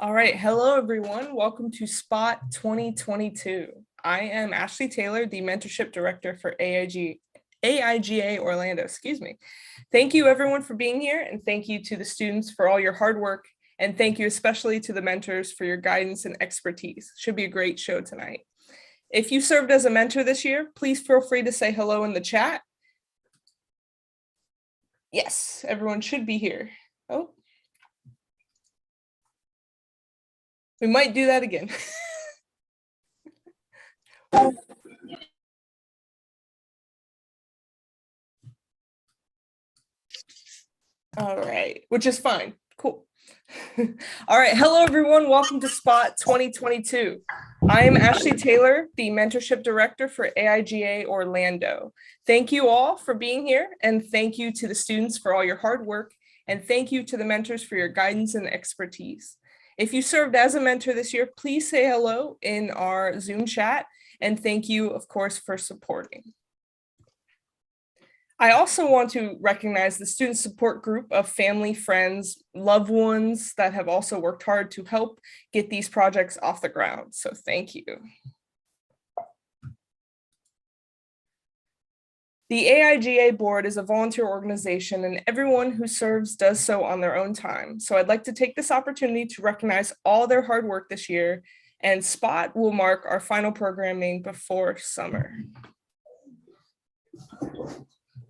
All right. Hello, everyone. Welcome to Spot 2022. I am Ashley Taylor, the Mentorship Director for AIGA Orlando. Thank you, everyone, for being here. And thank you to the students for all your hard work. And thank you especially to the mentors for your guidance and expertise. Should be a great show tonight. If you served as a mentor this year, please feel free to say hello in the chat. Yes, everyone should be here. Oh. We might do that again. All right, which is fine. Cool. All right. Hello, everyone. Welcome to Spot 2022. I am Ashley Taylor, the Mentorship Director for AIGA Orlando. Thank you all for being here, and thank you to the students for all your hard work, and thank you to the mentors for your guidance and expertise. If you served as a mentor this year, please say hello in our Zoom chat, and thank you, of course, for supporting. I also want to recognize the student support group of family, friends, loved ones that have also worked hard to help get these projects off the ground. So thank you. The AIGA board is a volunteer organization, and everyone who serves does so on their own time. So I'd like to take this opportunity to recognize all their hard work this year, and Spot will mark our final programming before summer.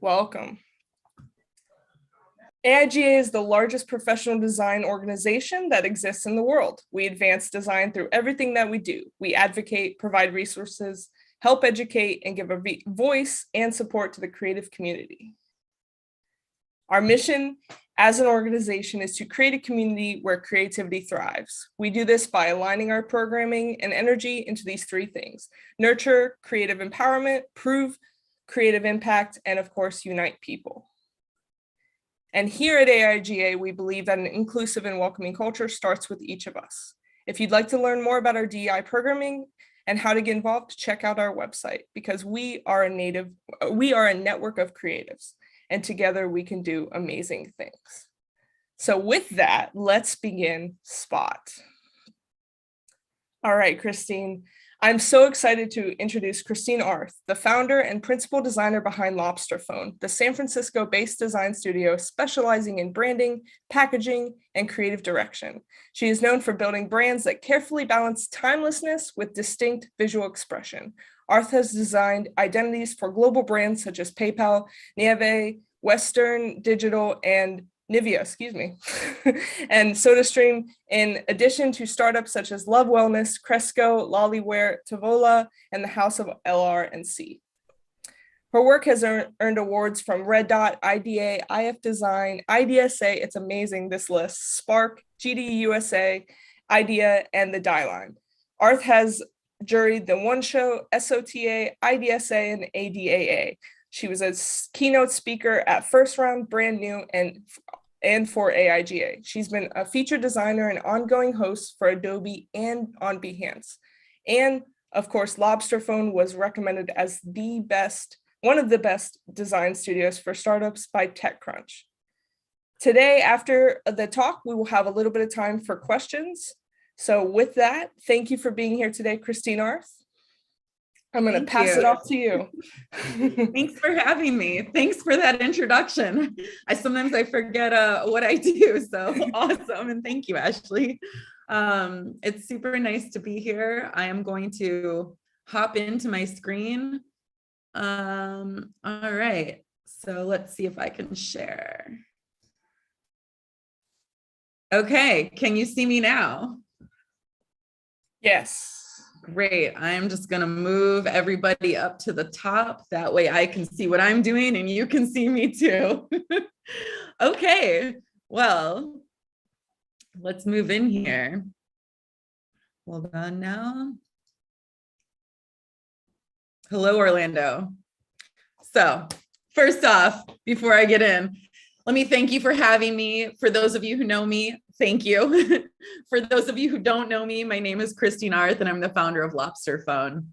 Welcome. AIGA is the largest professional design organization that exists in the world. We advance design through everything that we do. We advocate, provide resources, help educate, and give a voice and support to the creative community. Our mission as an organization is to create a community where creativity thrives. We do this by aligning our programming and energy into these three things: nurture creative empowerment, prove creative impact, and of course, unite people. And here at AIGA, we believe that an inclusive and welcoming culture starts with each of us. If you'd like to learn more about our DEI programming and how to get involved, check out our website, because we are a network of creatives, and together we can do amazing things. So with that, let's begin Spot. All right, Christine. I'm so excited to introduce Christine Arth, the founder and principal designer behind Lobster Phone, the San Francisco-based design studio specializing in branding, packaging, and creative direction. She is known for building brands that carefully balance timelessness with distinct visual expression. Arth has designed identities for global brands such as PayPal, Nieve, Western Digital, and Nivea, and SodaStream, in addition to startups such as Love Wellness, Cresco, Lolliware, Tavola, and the House of LR&C. Her work has earned awards from Red Dot, IDA, IF Design, IDSA, it's amazing, this list, Spark, GD USA, IDEA, and the Die Line. Arth has juried the One Show, SOTA, IDSA, and ADAA. She was a keynote speaker at First Round, Brand New, and for AIGA. She's been a featured designer and ongoing host for Adobe and on Behance. And of course, Lobster Phone was recommended as one of the best design studios for startups by TechCrunch. Today, after the talk, we will have a little bit of time for questions. So with that, thank you for being here today, Christine Arth. I'm going to pass it off to you. Thanks for having me. Thanks for that introduction. Sometimes I forget what I do. So awesome. And thank you, Ashley. It's super nice to be here. I am going to hop into my screen. All right. So let's see if I can share. Okay. Can you see me now? Yes. Great. I'm just going to move everybody up to the top. That way I can see what I'm doing and you can see me too. Okay. Well, let's move in here. Hold on now. Hello, Orlando. So first off, before I get in, let me thank you for having me. For those of you who know me, thank you. For those of you who don't know me, my name is Christine Arth, and I'm the founder of Lobster Phone.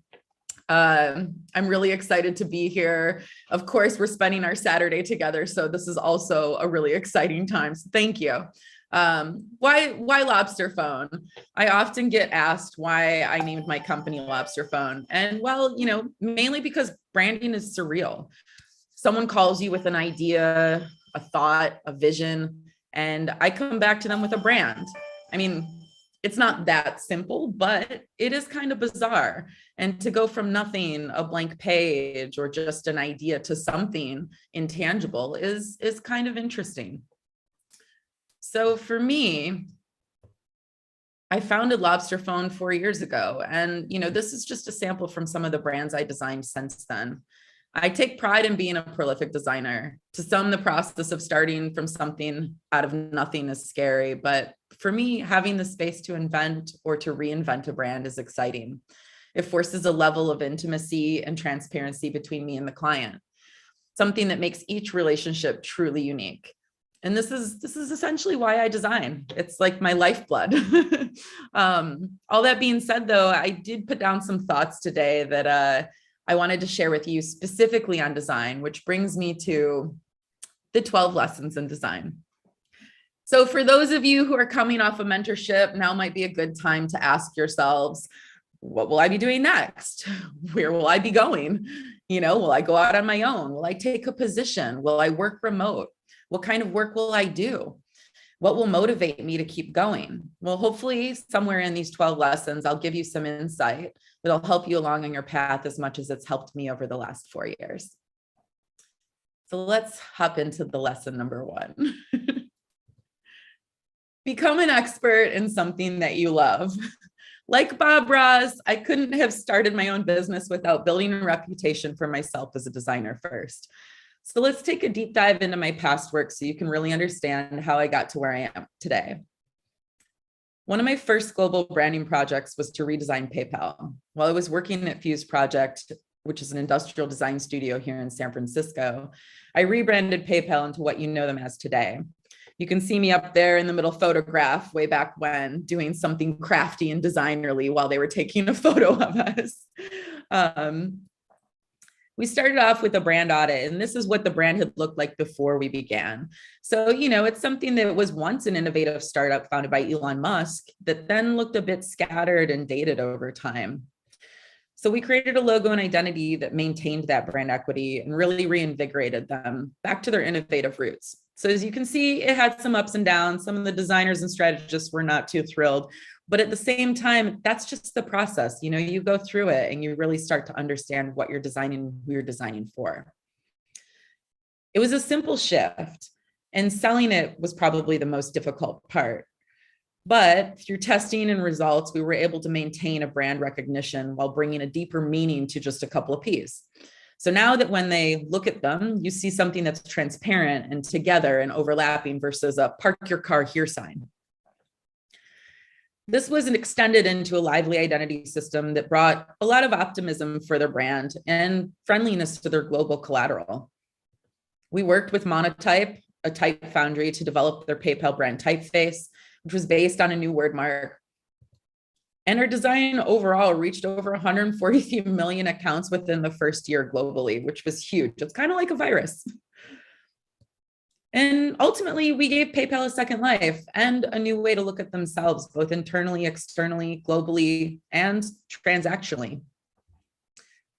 I'm really excited to be here. Of course, we're spending our Saturday together, so this is also a really exciting time. So thank you. Why Lobster Phone? I often get asked why I named my company Lobster Phone. And well, mainly because branding is surreal. Someone calls you with an idea, a thought, a vision, and I come back to them with a brand. I mean, it's not that simple, but it is kind of bizarre. And to go from nothing, a blank page or just an idea, to something intangible is kind of interesting. So for me, I founded Lobster Phone 4 years ago. And, this is just a sample from some of the brands I designed since then. I take pride in being a prolific designer. To some, the process of starting from something out of nothing is scary. But for me, having the space to invent or to reinvent a brand is exciting. It forces a level of intimacy and transparency between me and the client, something that makes each relationship truly unique. And this is essentially why I design. It's like my lifeblood. All that being said, though, I did put down some thoughts today that I wanted to share with you specifically on design, which brings me to the 12 lessons in design. So for those of you who are coming off a mentorship, now might be a good time to ask yourselves, what will I be doing next? Where will I be going? Will I go out on my own? Will I take a position? Will I work remote? What kind of work will I do? What will motivate me to keep going? Well, hopefully somewhere in these 12 lessons, I'll give you some insight that'll help you along on your path as much as it's helped me over the last 4 years. So let's hop into the lesson number 1. Become an expert in something that you love. Like Bob Ross, I couldn't have started my own business without building a reputation for myself as a designer first. So let's take a deep dive into my past work so you can really understand how I got to where I am today. One of my first global branding projects was to redesign PayPal. While I was working at Fuse Project, which is an industrial design studio here in San Francisco, I rebranded PayPal into what you know them as today. You can see me up there in the middle photograph way back when, doing something crafty and designerly while they were taking a photo of us. We started off with a brand audit, and this is what the brand had looked like before we began. So, it's something that was once an innovative startup founded by Elon Musk that then looked a bit scattered and dated over time. So we created a logo and identity that maintained that brand equity and really reinvigorated them back to their innovative roots. So as you can see, it had some ups and downs. Some of the designers and strategists were not too thrilled. But at the same time, that's just the process. You go through it and you really start to understand what you're designing, who you're designing for. It was a simple shift, and selling it was probably the most difficult part. But through testing and results, we were able to maintain a brand recognition while bringing a deeper meaning to just a couple of P's. So now that when they look at them, you see something that's transparent and together and overlapping versus a park your car here sign. This was extended into a lively identity system that brought a lot of optimism for their brand and friendliness to their global collateral. We worked with Monotony, a type foundry, to develop their PayPal brand Typeface, which was based on a new word mark. And our design overall reached over 143 million accounts within the first year globally, which was huge. It's kind of like a virus. And ultimately, we gave PayPal a second life and a new way to look at themselves, both internally, externally, globally, and transactionally.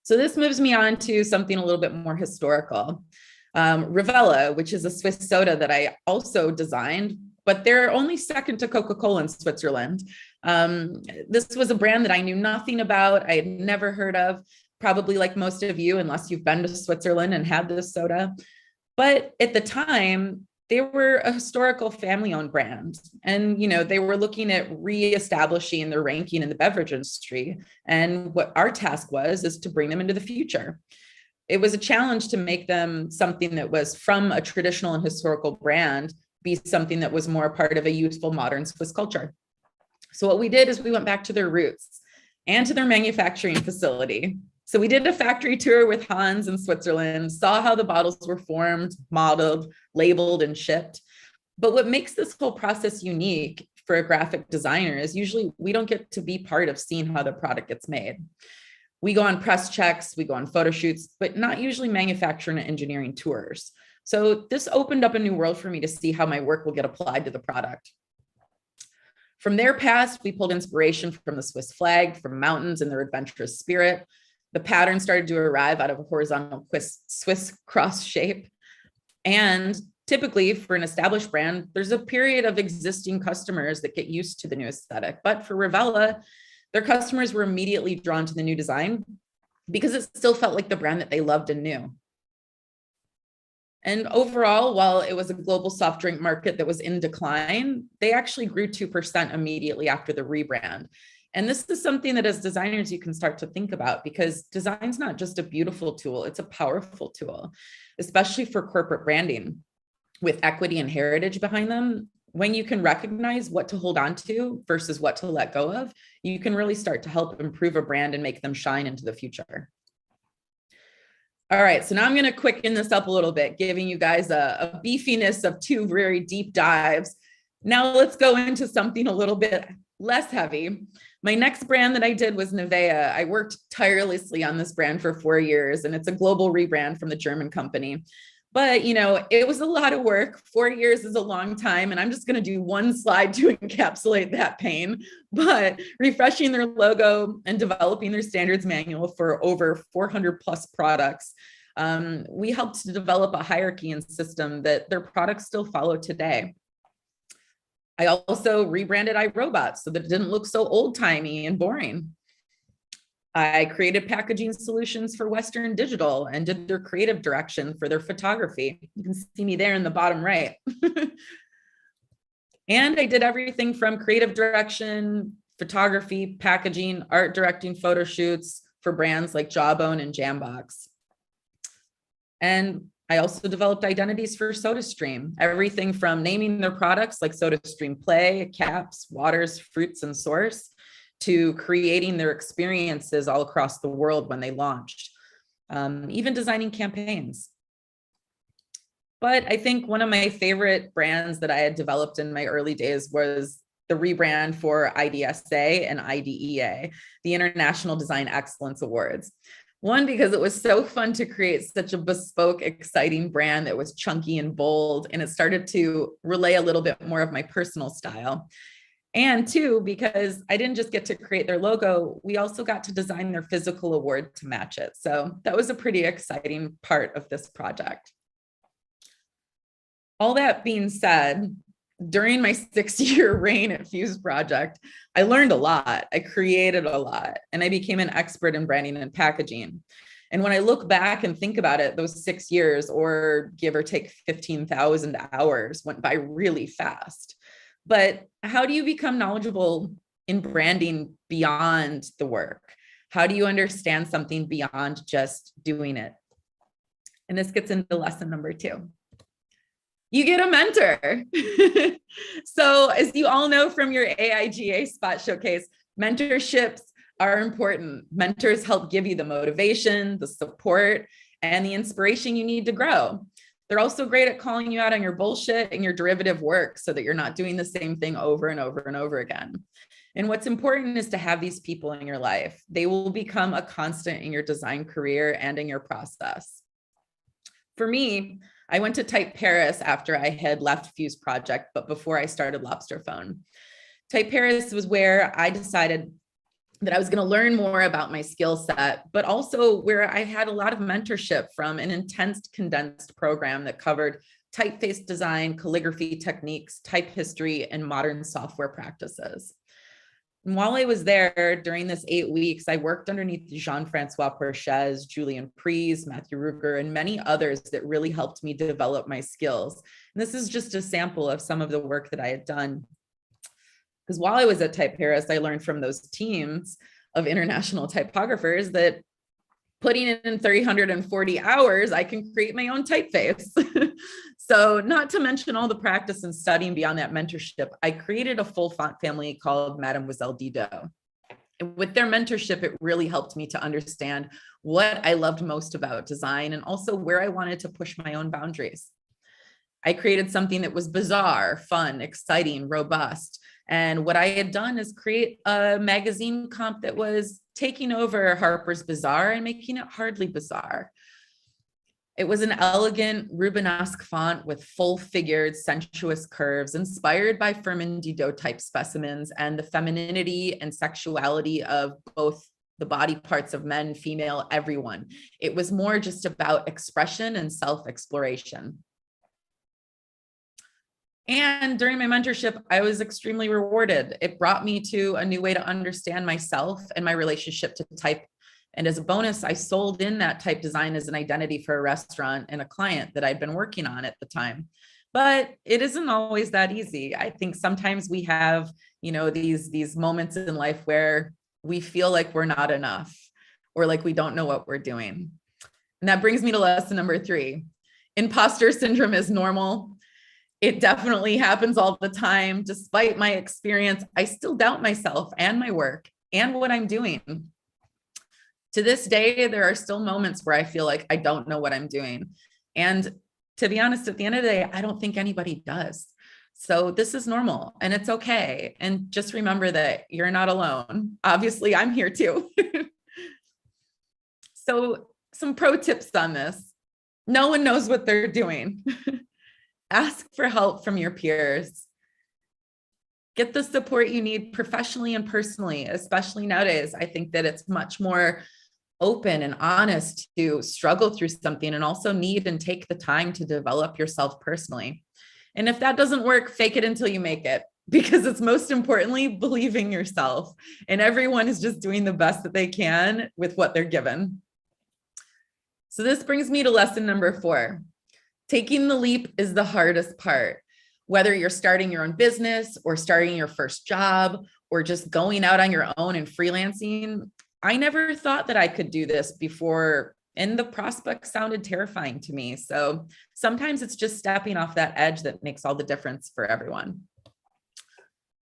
So this moves me on to something a little bit more historical. Revela, which is a Swiss soda that I also designed, but they're only second to Coca-Cola in Switzerland. This was a brand that I knew nothing about. I had never heard of, probably like most of you, unless you've been to Switzerland and had this soda. But at the time, they were a historical family-owned brand. And, they were looking at reestablishing their ranking in the beverage industry. And what our task is to bring them into the future. It was a challenge to make them something that was from a traditional and historical brand, be something that was more a part of a youthful modern Swiss culture. So what we did is we went back to their roots and to their manufacturing facility. So we did a factory tour with Hans in Switzerland, saw how the bottles were formed, modeled, labeled, and shipped. But what makes this whole process unique for a graphic designer is usually we don't get to be part of seeing how the product gets made. We go on press checks, we go on photo shoots, but not usually manufacturing and engineering tours. So this opened up a new world for me to see how my work will get applied to the product. From their past, we pulled inspiration from the Swiss flag, from mountains and their adventurous spirit. The pattern started to arrive out of a horizontal Swiss cross shape. And typically for an established brand, there's a period of existing customers that get used to the new aesthetic. But for Revela, their customers were immediately drawn to the new design because it still felt like the brand that they loved and knew. And overall, while it was a global soft drink market that was in decline, they actually grew 2% immediately after the rebrand. And this is something that as designers, you can start to think about, because design's not just a beautiful tool, it's a powerful tool, especially for corporate branding with equity and heritage behind them. When you can recognize what to hold on to versus what to let go of, you can really start to help improve a brand and make them shine into the future. All right, so now I'm going to quicken this up a little bit, giving you guys a beefiness of 2 very deep dives. Now let's go into something a little bit less heavy. My next brand that I did was Nevea. I worked tirelessly on this brand for 4 years, and it's a global rebrand from the German company. But, you know, it was a lot of work. 4 years is a long time, and I'm just going to do one slide to encapsulate that pain. But refreshing their logo and developing their standards manual for over 400 plus products, we helped to develop a hierarchy and system that their products still follow today. I also rebranded iRobot so that it didn't look so old-timey and boring. I created packaging solutions for Western Digital and did their creative direction for their photography. You can see me there in the bottom right. And I did everything from creative direction, photography, packaging, art directing photo shoots for brands like Jawbone and Jambox. And I also developed identities for SodaStream, everything from naming their products like SodaStream Play, Caps, Waters, Fruits, and Source, to creating their experiences all across the world when they launched, even designing campaigns. But I think one of my favorite brands that I had developed in my early days was the rebrand for IDSA and IDEA, the International Design Excellence Awards. One, because it was so fun to create such a bespoke, exciting brand that was chunky and bold, and it started to relay a little bit more of my personal style. And 2, because I didn't just get to create their logo, we also got to design their physical award to match it. So that was a pretty exciting part of this project. All that being said, during my 6-year reign at Fuse Project, I learned a lot, I created a lot, and I became an expert in branding and packaging. And when I look back and think about it, those 6 years, or give or take 15,000 hours, went by really fast. But how do you become knowledgeable in branding beyond the work? How do you understand something beyond just doing it? And this gets into lesson number 2. You get a mentor. So as you all know from your AIGA spot showcase, mentorships are important. Mentors help give you the motivation, the support, and the inspiration you need to grow. They're also great at calling you out on your bullshit and your derivative work so that you're not doing the same thing over and over and over again. And what's important is to have these people in your life. They will become a constant in your design career and in your process. For me, I went to Type Paris after I had left Fuse Project, but before I started Lobster Phone. Type Paris was where I decided that I was going to learn more about my skill set, but also where I had a lot of mentorship from an intense condensed program that covered typeface design, calligraphy techniques, type history, and modern software practices. And while I was there during this 8 weeks, I worked underneath Jean-Francois Porches, Julian Pries, Matthew Ruger, and many others that really helped me develop my skills. And this is just a sample of some of the work that I had done. Because while I was at Type Paris, I learned from those teams of international typographers that putting in 340 hours, I can create my own typeface. So not to mention all the practice and studying beyond that mentorship, I created a full font family called Mademoiselle Didot. And with their mentorship, it really helped me to understand what I loved most about design and also where I wanted to push my own boundaries. I created something that was bizarre, fun, exciting, robust. And what I had done is create a magazine comp that was taking over Harper's Bazaar and making it hardly bizarre. It was an elegant Rubenesque font with full-figured, sensuous curves inspired by Firmin Didot type specimens and the femininity and sexuality of both the body parts of men, female, everyone. It was more just about expression and self-exploration. And during my mentorship, I was extremely rewarded. It brought me to a new way to understand myself and my relationship to type. And as a bonus, I sold in that type design as an identity for a restaurant and a client that I'd been working on at the time. But it isn't always that easy. I think sometimes we have, these moments in life where we feel like we're not enough or like we don't know what we're doing. And that brings me to lesson number 3. Imposter syndrome is normal. It definitely happens all the time. Despite my experience, I still doubt myself and my work and what I'm doing. To this day, there are still moments where I feel like I don't know what I'm doing. And to be honest, at the end of the day, I don't think anybody does. So this is normal and it's okay. And just remember that you're not alone. Obviously, I'm here too. So some pro tips on this. No one knows what they're doing. Ask for help from your peers. Get the support you need professionally and personally, especially nowadays. I think that it's much more open and honest to struggle through something and also need and take the time to develop yourself personally. And if that doesn't work, fake it until you make it, because it's most importantly, believing yourself. And everyone is just doing the best that they can with what they're given. So this brings me to lesson number 4. Taking the leap is the hardest part. Whether you're starting your own business or starting your first job or just going out on your own and freelancing, I never thought that I could do this before, and the prospect sounded terrifying to me. So sometimes it's just stepping off that edge that makes all the difference for everyone.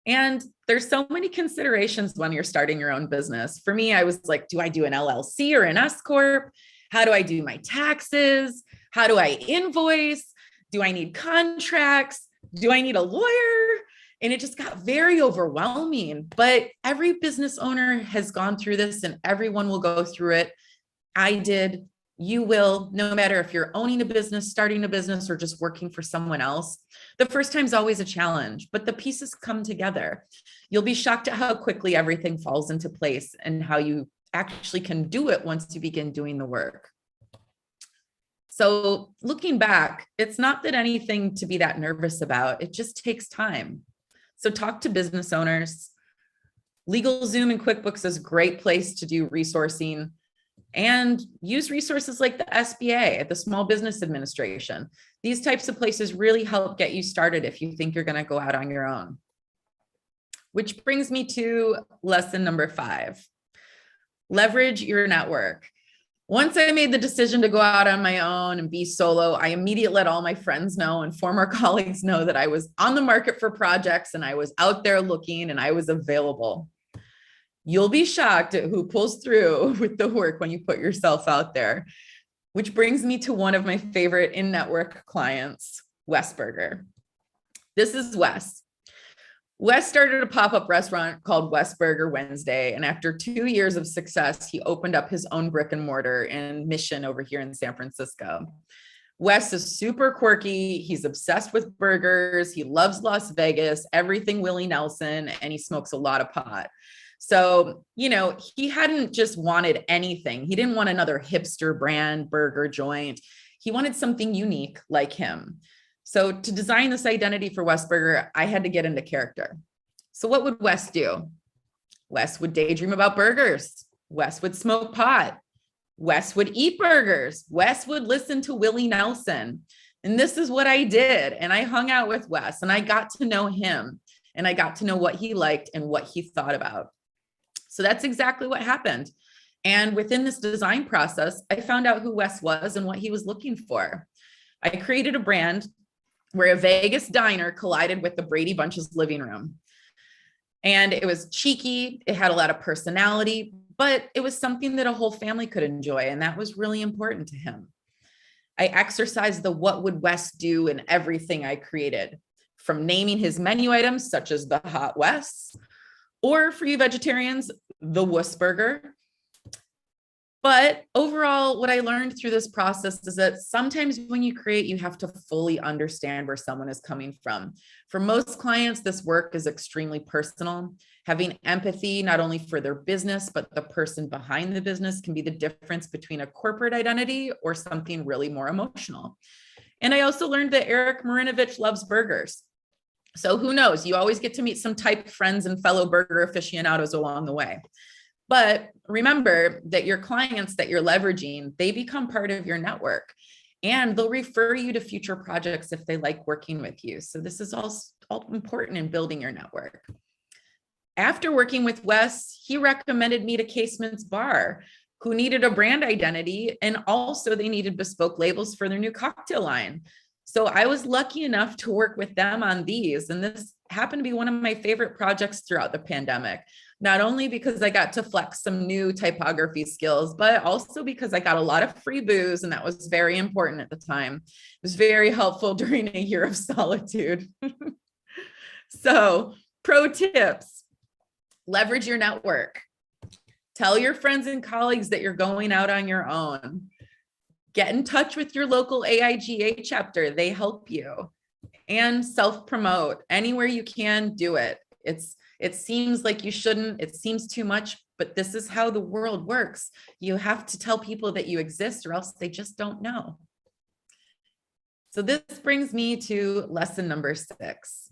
And there's so many considerations when you're starting your own business. For me, I was like, do I do an LLC or an S Corp? How do I do my taxes? How do I invoice? Do I need contracts? Do I need a lawyer? And it just got very overwhelming. But every business owner has gone through this and everyone will go through it. I did. You will, no matter if you're owning a business, starting a business, or just working for someone else. The first time is always a challenge, but the pieces come together. You'll be shocked at how quickly everything falls into place and how you actually can do it once you begin doing the work. So looking back, it's not that anything to be that nervous about. It just takes time. So talk to business owners. LegalZoom and QuickBooks is a great place to do resourcing, and use resources like the SBA, the Small Business Administration. These types of places really help get you started if you think you're going to go out on your own. Which brings me to lesson number 5. Leverage your network. Once I made the decision to go out on my own and be solo, I immediately let all my friends know and former colleagues know that I was on the market for projects and I was out there looking and I was available. You'll be shocked at who pulls through with the work when you put yourself out there, which brings me to one of my favorite in-network clients, Wes Burger. This is Wes. Wes started a pop-up restaurant called Wes Burger Wednesday, and after 2 years of success, he opened up his own brick and mortar in Mission over here in San Francisco. Wes is super quirky. He's obsessed with burgers. He loves Las Vegas, everything Willie Nelson, and he smokes a lot of pot. So, he hadn't just wanted anything. He didn't want another hipster brand burger joint. He wanted something unique like him. So to design this identity for Wes Burger, I had to get into character. So what would Wes do? Wes would daydream about burgers. Wes would smoke pot. Wes would eat burgers. Wes would listen to Willie Nelson. And this is what I did. And I hung out with Wes and I got to know him and I got to know what he liked and what he thought about. So that's exactly what happened. And within this design process, I found out who Wes was and what he was looking for. I created a brand where a Vegas diner collided with the Brady Bunch's living room. And it was cheeky, it had a lot of personality, but it was something that a whole family could enjoy. And that was really important to him. I exercised the what would Wes do in everything I created, from naming his menu items, such as the Hot Wes, or for you vegetarians, the Wuss Burger. But overall, what I learned through this process is that sometimes when you create, you have to fully understand where someone is coming from. For most clients, this work is extremely personal. Having empathy, not only for their business, but the person behind the business can be the difference between a corporate identity or something really more emotional. And I also learned that Eric Marinovich loves burgers. So who knows? You always get to meet some type friends and fellow burger aficionados along the way. But remember that your clients that you're leveraging, they become part of your network and they'll refer you to future projects if they like working with you. So this is all important in building your network. After working with Wes, he recommended me to Casement's Bar, who needed a brand identity, and also they needed bespoke labels for their new cocktail line. So I was lucky enough to work with them on these, and this happened to be one of my favorite projects throughout the pandemic. Not only because I got to flex some new typography skills, but also because I got a lot of free booze, and that was very important at the time. It was very helpful during a year of solitude. So, pro tips: leverage your network. Tell your friends and colleagues that you're going out on your own. Get in touch with your local AIGA chapter. They help you. And self-promote. Anywhere you can, do it. It seems like you shouldn't, it seems too much, but this is how the world works. You have to tell people that you exist or else they just don't know. So this brings me to lesson number 6.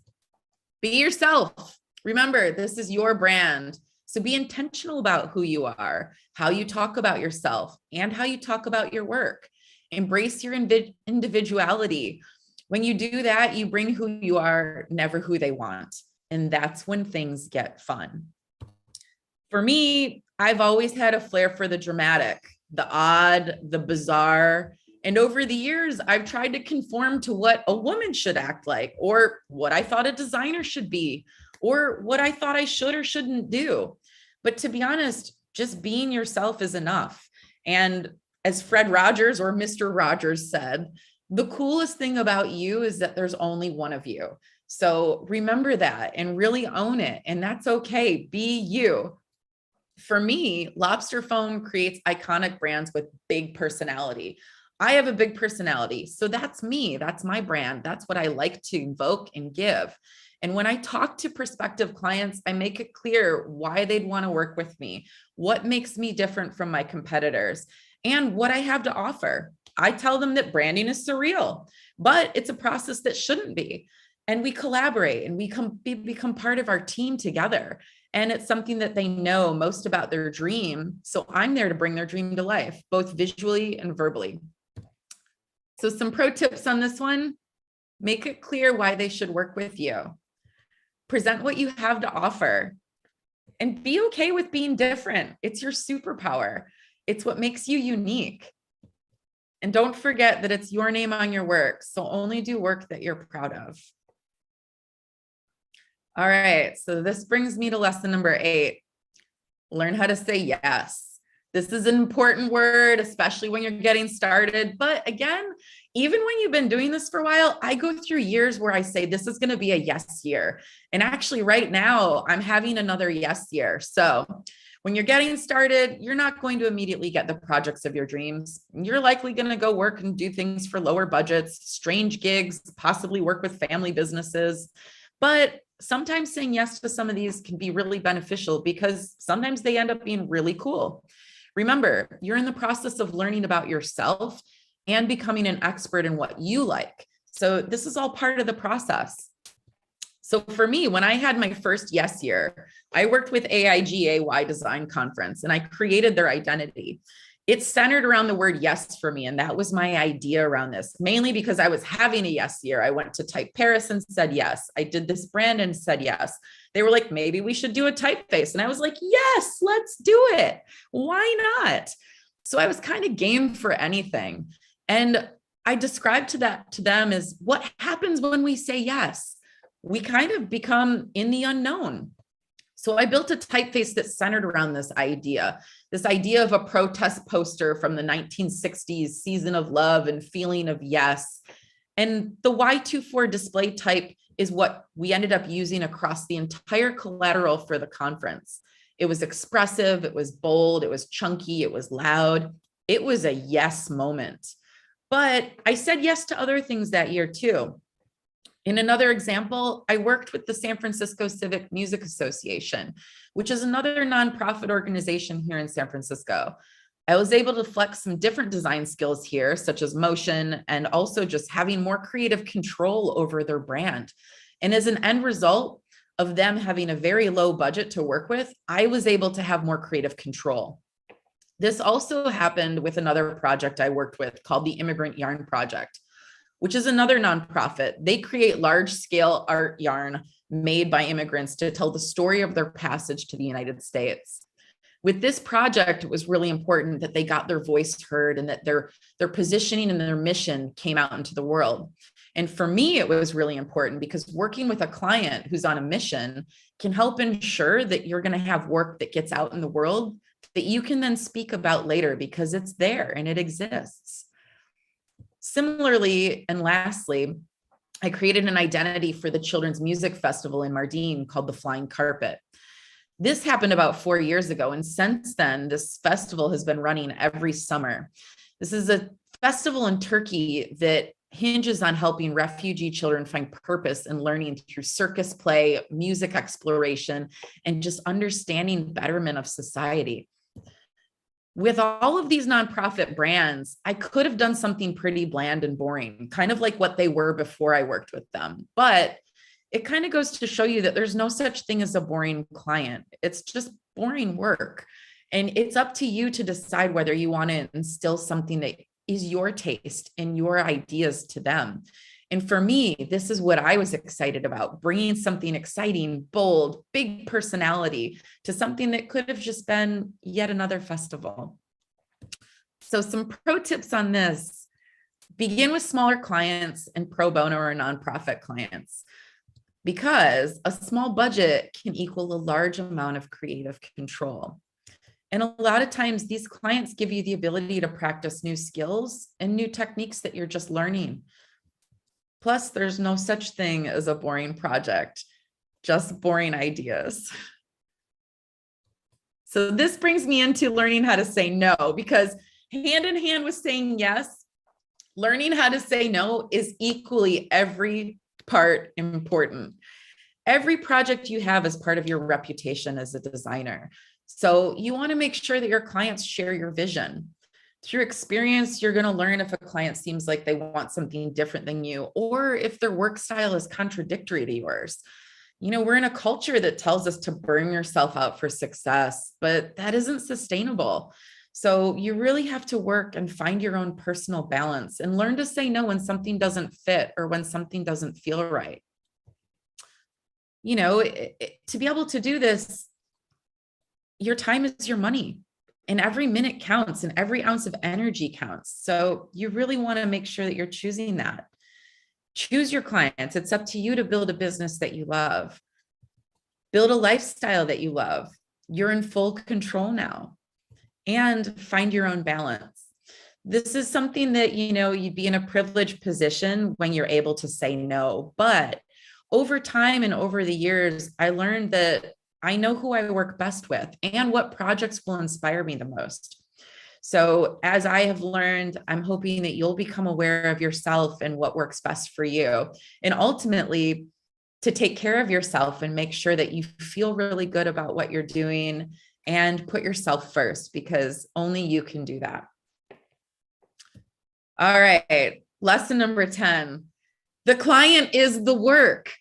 Be yourself. Remember, this is your brand. So be intentional about who you are, how you talk about yourself, and how you talk about your work. Embrace your individuality. When you do that, you bring who you are, never who they want. And that's when things get fun. For me, I've always had a flair for the dramatic, the odd, the bizarre. And over the years, I've tried to conform to what a woman should act like, or what I thought a designer should be, or what I thought I should or shouldn't do. But to be honest, just being yourself is enough. And as Fred Rogers or Mr. Rogers said, the coolest thing about you is that there's only one of you. So remember that and really own it. And that's okay. Be you. For me, Lobster Foam creates iconic brands with big personality. I have a big personality. So that's me. That's my brand. That's what I like to evoke and give. And when I talk to prospective clients, I make it clear why they'd want to work with me, what makes me different from my competitors, and what I have to offer. I tell them that branding is surreal, but it's a process that shouldn't be. And we collaborate and we become part of our team together. And it's something that they know most about their dream. So I'm there to bring their dream to life, both visually and verbally. So some pro tips on this one: make it clear why they should work with you. Present what you have to offer and be okay with being different. It's your superpower. It's what makes you unique. And don't forget that it's your name on your work. So only do work that you're proud of. All right, so this brings me to lesson number 8. Learn how to say yes. This is an important word, especially when you're getting started. But again, even when you've been doing this for a while, I go through years where I say, this is going to be a yes year. And actually right now I'm having another yes year. So when you're getting started, you're not going to immediately get the projects of your dreams. You're likely going to go work and do things for lower budgets, strange gigs, possibly work with family businesses. But sometimes saying yes to some of these can be really beneficial because sometimes they end up being really cool. Remember, you're in the process of learning about yourself and becoming an expert in what you like. So this is all part of the process. So for me, when I had my first yes year, I worked with AIGA Design Conference and I created their identity. It's centered around the word yes for me. And that was my idea around this, mainly because I was having a yes year. I went to Typeface and said yes. I did this brand and said yes. They were like, maybe we should do a typeface. And I was like, yes, let's do it. Why not? So I was kind of game for anything. And I described to them as what happens when we say yes. We kind of become in the unknown. So I built a typeface that's centered around this idea of a protest poster from the 1960s, season of love and feeling of yes. And the Y24 display type is what we ended up using across the entire collateral for the conference. It was expressive, it was bold, it was chunky, it was loud. It was a yes moment. But I said yes to other things that year too. In another example, I worked with the San Francisco Civic Music Association, which is another nonprofit organization here in San Francisco. I was able to flex some different design skills here, such as motion, and also just having more creative control over their brand. And as an end result of them having a very low budget to work with, I was able to have more creative control. This also happened with another project I worked with called the Immigrant Yarn Project, which is another nonprofit. They create large-scale art yarn made by immigrants to tell the story of their passage to the United States. With this project, it was really important that they got their voice heard and that their positioning and their mission came out into the world. And for me, it was really important because working with a client who's on a mission can help ensure that you're going to have work that gets out in the world that you can then speak about later because it's there and it exists. Similarly, and lastly, I created an identity for the Children's Music Festival in Mardin called the Flying Carpet. This happened about 4 years ago. And since then, this festival has been running every summer. This is a festival in Turkey that hinges on helping refugee children find purpose and learning through circus play, music exploration, and just understanding betterment of society. With all of these nonprofit brands, I could have done something pretty bland and boring, kind of like what they were before I worked with them. But it kind of goes to show you that there's no such thing as a boring client. It's just boring work. And it's up to you to decide whether you want to instill something that is your taste and your ideas to them. And for me, this is what I was excited about, bringing something exciting, bold, big personality to something that could have just been yet another festival. So some pro tips on this: begin with smaller clients and pro bono or nonprofit clients, because a small budget can equal a large amount of creative control. And a lot of times these clients give you the ability to practice new skills and new techniques that you're just learning. Plus, there's no such thing as a boring project, just boring ideas. So this brings me into learning how to say no, because hand in hand with saying yes, learning how to say no is equally every part important. Every project you have is part of your reputation as a designer. So you want to make sure that your clients share your vision. Through experience, you're going to learn if a client seems like they want something different than you, or if their work style is contradictory to yours. You know, we're in a culture that tells us to burn yourself out for success, but that isn't sustainable. So you really have to work and find your own personal balance and learn to say no when something doesn't fit or when something doesn't feel right. You know, to be able to do this, your time is your money. And every minute counts and every ounce of energy counts. So you really want to make sure that you're choosing that. Choose your clients. It's up to you to build a business that you love. Build a lifestyle that you love. You're in full control now. And find your own balance. This is something that, you know, you'd be in a privileged position when you're able to say no. But over time and over the years, I learned that I know who I work best with and what projects will inspire me the most. So as I have learned, I'm hoping that you'll become aware of yourself and what works best for you. And ultimately, to take care of yourself and make sure that you feel really good about what you're doing and put yourself first, because only you can do that. All right, lesson number 10. The client is the work.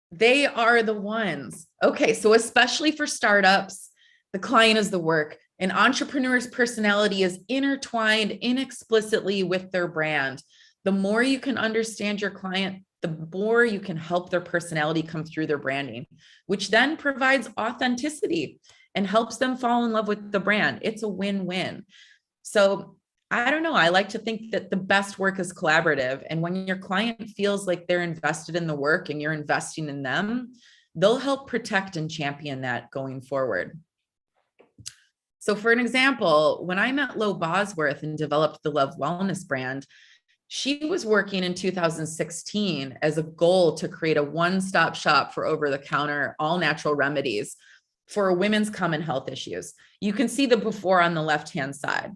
They are the ones. Okay, so especially for startups, the client is the work. An entrepreneur's personality is intertwined inexplicitly with their brand. The more you can understand your client, the more you can help their personality come through their branding, which then provides authenticity and helps them fall in love with the brand. It's a win-win. So I don't know. I like to think that the best work is collaborative. And when your client feels like they're invested in the work and you're investing in them, they'll help protect and champion that going forward. So for an example, when I met Lo Bosworth and developed the Love Wellness brand, she was working in 2016 as a goal to create a one-stop shop for over-the-counter, all-natural remedies. for women's common health issues. You can see the before on the left-hand side.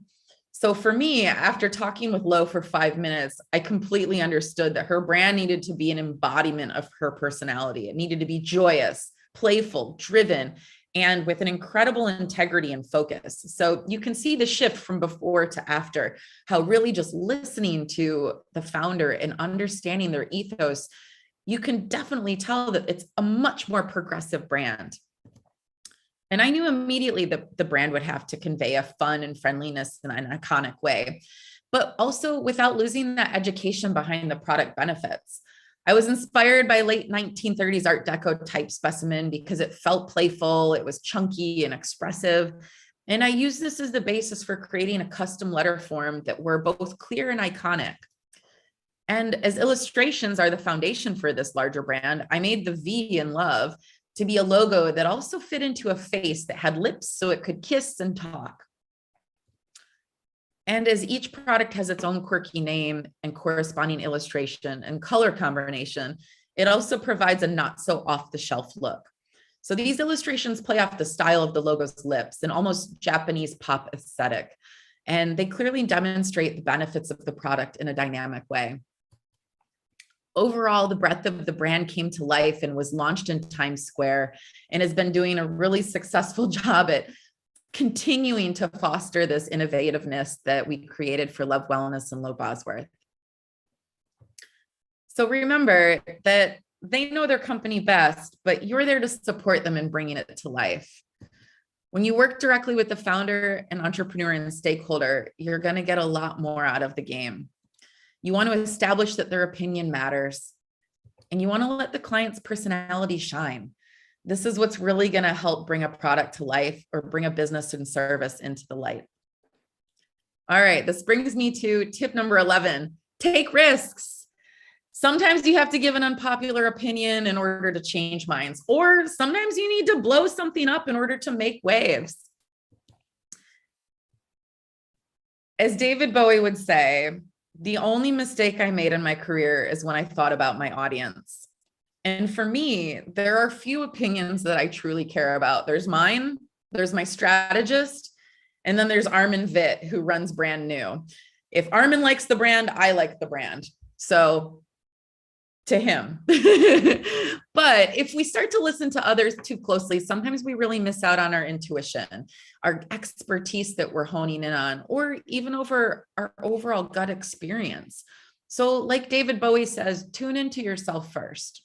So for me, after talking with Lo for 5 minutes, I completely understood that her brand needed to be an embodiment of her personality. It needed to be joyous, playful, driven, and with an incredible integrity and focus. So you can see the shift from before to after, how really just listening to the founder and understanding their ethos, you can definitely tell that it's a much more progressive brand. And I knew immediately that the brand would have to convey a fun and friendliness in an iconic way, but also without losing that education behind the product benefits. I was inspired by late 1930s Art Deco type specimen because it felt playful, it was chunky and expressive. And I used this as the basis for creating a custom letter form that were both clear and iconic. And as illustrations are the foundation for this larger brand, I made the V in love to be a logo that also fit into a face that had lips so it could kiss and talk. And as each product has its own quirky name and corresponding illustration and color combination, it also provides a not so off the shelf look. So these illustrations play off the style of the logo's lips, an almost Japanese pop aesthetic. And they clearly demonstrate the benefits of the product in a dynamic way. Overall, the breadth of the brand came to life and was launched in Times Square and has been doing a really successful job at continuing to foster this innovativeness that we created for Love Wellness and Lo Bosworth. So remember that they know their company best, but you're there to support them in bringing it to life. When you work directly with the founder and entrepreneur and stakeholder, you're going to get a lot more out of the game. You want to establish that their opinion matters, and you want to let the client's personality shine. This is what's really going to help bring a product to life or bring a business and service into the light. All right, this brings me to tip number 11, take risks. Sometimes you have to give an unpopular opinion in order to change minds, or sometimes you need to blow something up in order to make waves. As David Bowie would say, the only mistake I made in my career is when I thought about my audience. And for me, there are few opinions that I truly care about. There's mine, there's my strategist, and then there's Armin Vitt, who runs Brand New. If Armin likes the brand, I like the brand. So to him. But if we start to listen to others too closely, sometimes we really miss out on our intuition, our expertise that we're honing in on, or even over our overall gut experience. So like David Bowie says, tune into yourself first.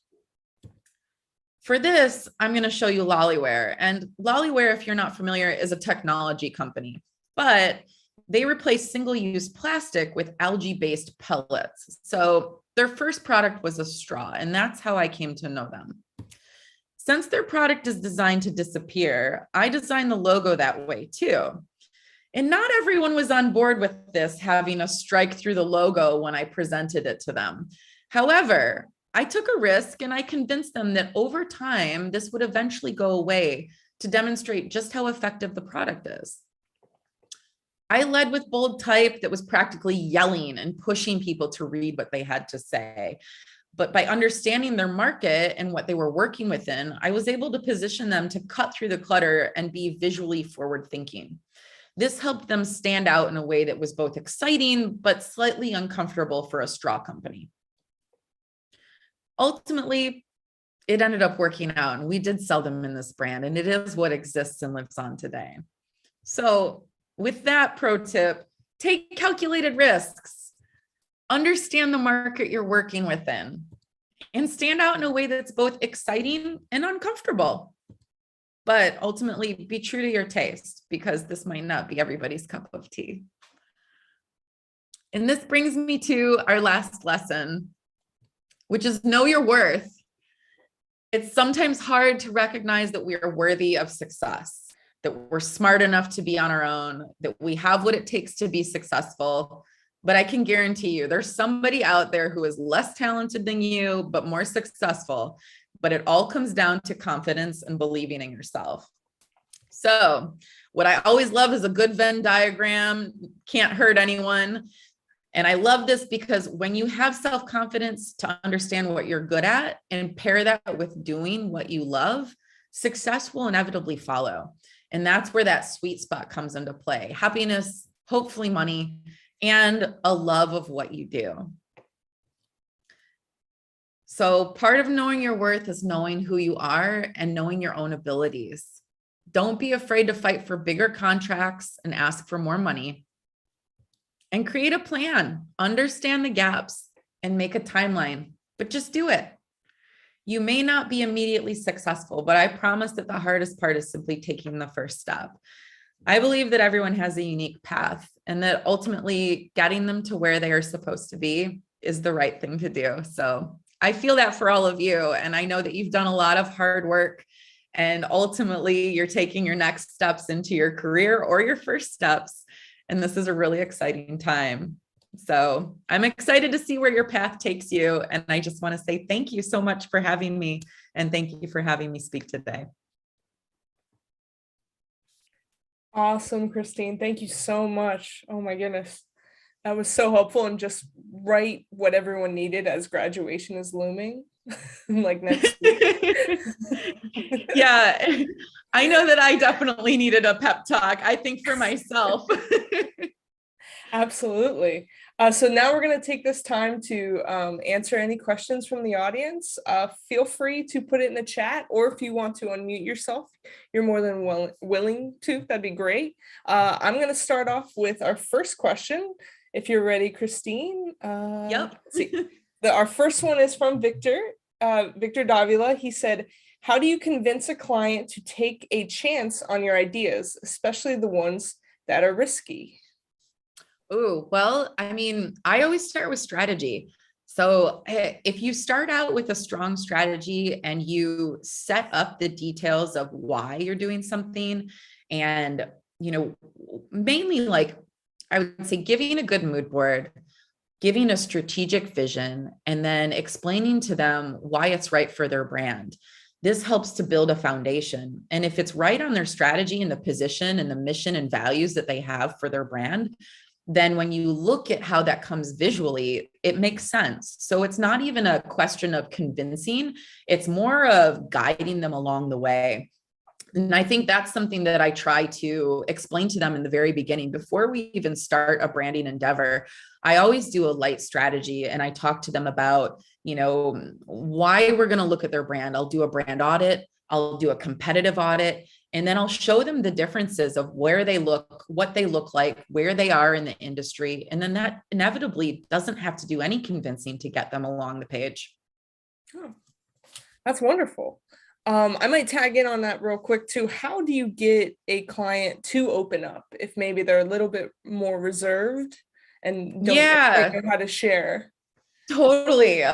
For this, I'm going to show you Lolliware. And Lolliware, if you're not familiar, is a technology company, but they replace single-use plastic with algae-based pellets. So their first product was a straw, and that's how I came to know them. Since their product is designed to disappear, I designed the logo that way too. And not everyone was on board with this, having a strike through the logo when I presented it to them. However, I took a risk and I convinced them that over time, this would eventually go away to demonstrate just how effective the product is. I led with bold type that was practically yelling and pushing people to read what they had to say. But by understanding their market and what they were working within, I was able to position them to cut through the clutter and be visually forward thinking. This helped them stand out in a way that was both exciting, but slightly uncomfortable for a straw company. Ultimately, it ended up working out, and we did sell them in this brand, and it is what exists and lives on today. So with that pro tip, take calculated risks, understand the market you're working within, and stand out in a way that's both exciting and uncomfortable. But ultimately, be true to your taste, because this might not be everybody's cup of tea. And this brings me to our last lesson, which is know your worth. It's sometimes hard to recognize that we are worthy of success, that we're smart enough to be on our own, that we have what it takes to be successful. But I can guarantee you there's somebody out there who is less talented than you, but more successful. But it all comes down to confidence and believing in yourself. So what I always love is a good Venn diagram, can't hurt anyone. And I love this because when you have self-confidence to understand what you're good at and pair that with doing what you love, success will inevitably follow. And that's where that sweet spot comes into play. Happiness, hopefully money, and a love of what you do. So part of knowing your worth is knowing who you are and knowing your own abilities. Don't be afraid to fight for bigger contracts and ask for more money. And create a plan, understand the gaps, and make a timeline, but just do it. You may not be immediately successful, but I promise that the hardest part is simply taking the first step. I believe that everyone has a unique path and that ultimately getting them to where they are supposed to be is the right thing to do. So I feel that for all of you. And I know that you've done a lot of hard work and ultimately you're taking your next steps into your career or your first steps. And this is a really exciting time. So I'm excited to see where your path takes you. And I just want to say thank you so much for having me. And thank you for having me speak today. Awesome, Christine. Thank you so much. Oh my goodness. That was so helpful and just right what everyone needed as graduation is looming. Like next week. Yeah, I know that I definitely needed a pep talk. I think for myself. Absolutely. So now we're going to take this time to answer any questions from the audience. Feel free to put it in the chat, or if you want to unmute yourself, you're more than willing to. That'd be great. I'm going to start off with our first question. If you're ready, Christine. Yep. Let's see. Our first one is from Victor. Victor Davila. He said, how do you convince a client to take a chance on your ideas, especially the ones that are risky? Oh, well, I mean, I always start with strategy. So if you start out with a strong strategy and you set up the details of why you're doing something and, mainly like I would say giving a good mood board, giving a strategic vision, and then explaining to them why it's right for their brand. This helps to build a foundation. And if it's right on their strategy and the position and the mission and values that they have for their brand, then when you look at how that comes visually, it makes sense. So it's not even a question of convincing, it's more of guiding them along the way. And I think that's something that I try to explain to them in the very beginning. Before we even start a branding endeavor, I always do a light strategy and I talk to them about, why we're going to look at their brand. I'll do a brand audit. I'll do a competitive audit. And then I'll show them the differences of where they look, what they look like, where they are in the industry. And then that inevitably doesn't have to do any convincing to get them along the page. Oh, that's wonderful. I might tag in on that real quick too. How do you get a client to open up if maybe they're a little bit more reserved and don't know how to share? Totally.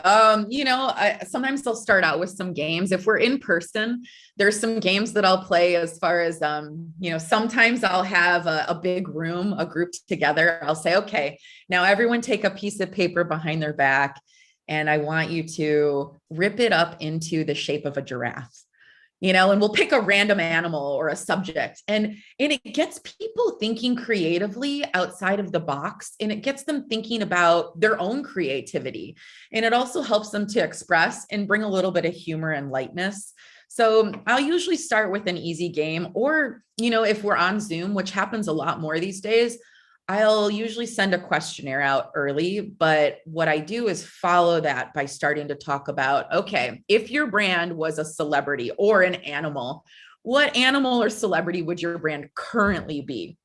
Sometimes they'll start out with some games. If we're in person, there's some games that I'll play as far as, sometimes I'll have a big room, a group together. I'll say, okay, now everyone take a piece of paper behind their back. And I want you to rip it up into the shape of a giraffe, and we'll pick a random animal or a subject. And it gets people thinking creatively outside of the box, and it gets them thinking about their own creativity. And it also helps them to express and bring a little bit of humor and lightness. So I'll usually start with an easy game, or, if we're on Zoom, which happens a lot more these days, I'll usually send a questionnaire out early, but what I do is follow that by starting to talk about, okay, if your brand was a celebrity or an animal, what animal or celebrity would your brand currently be?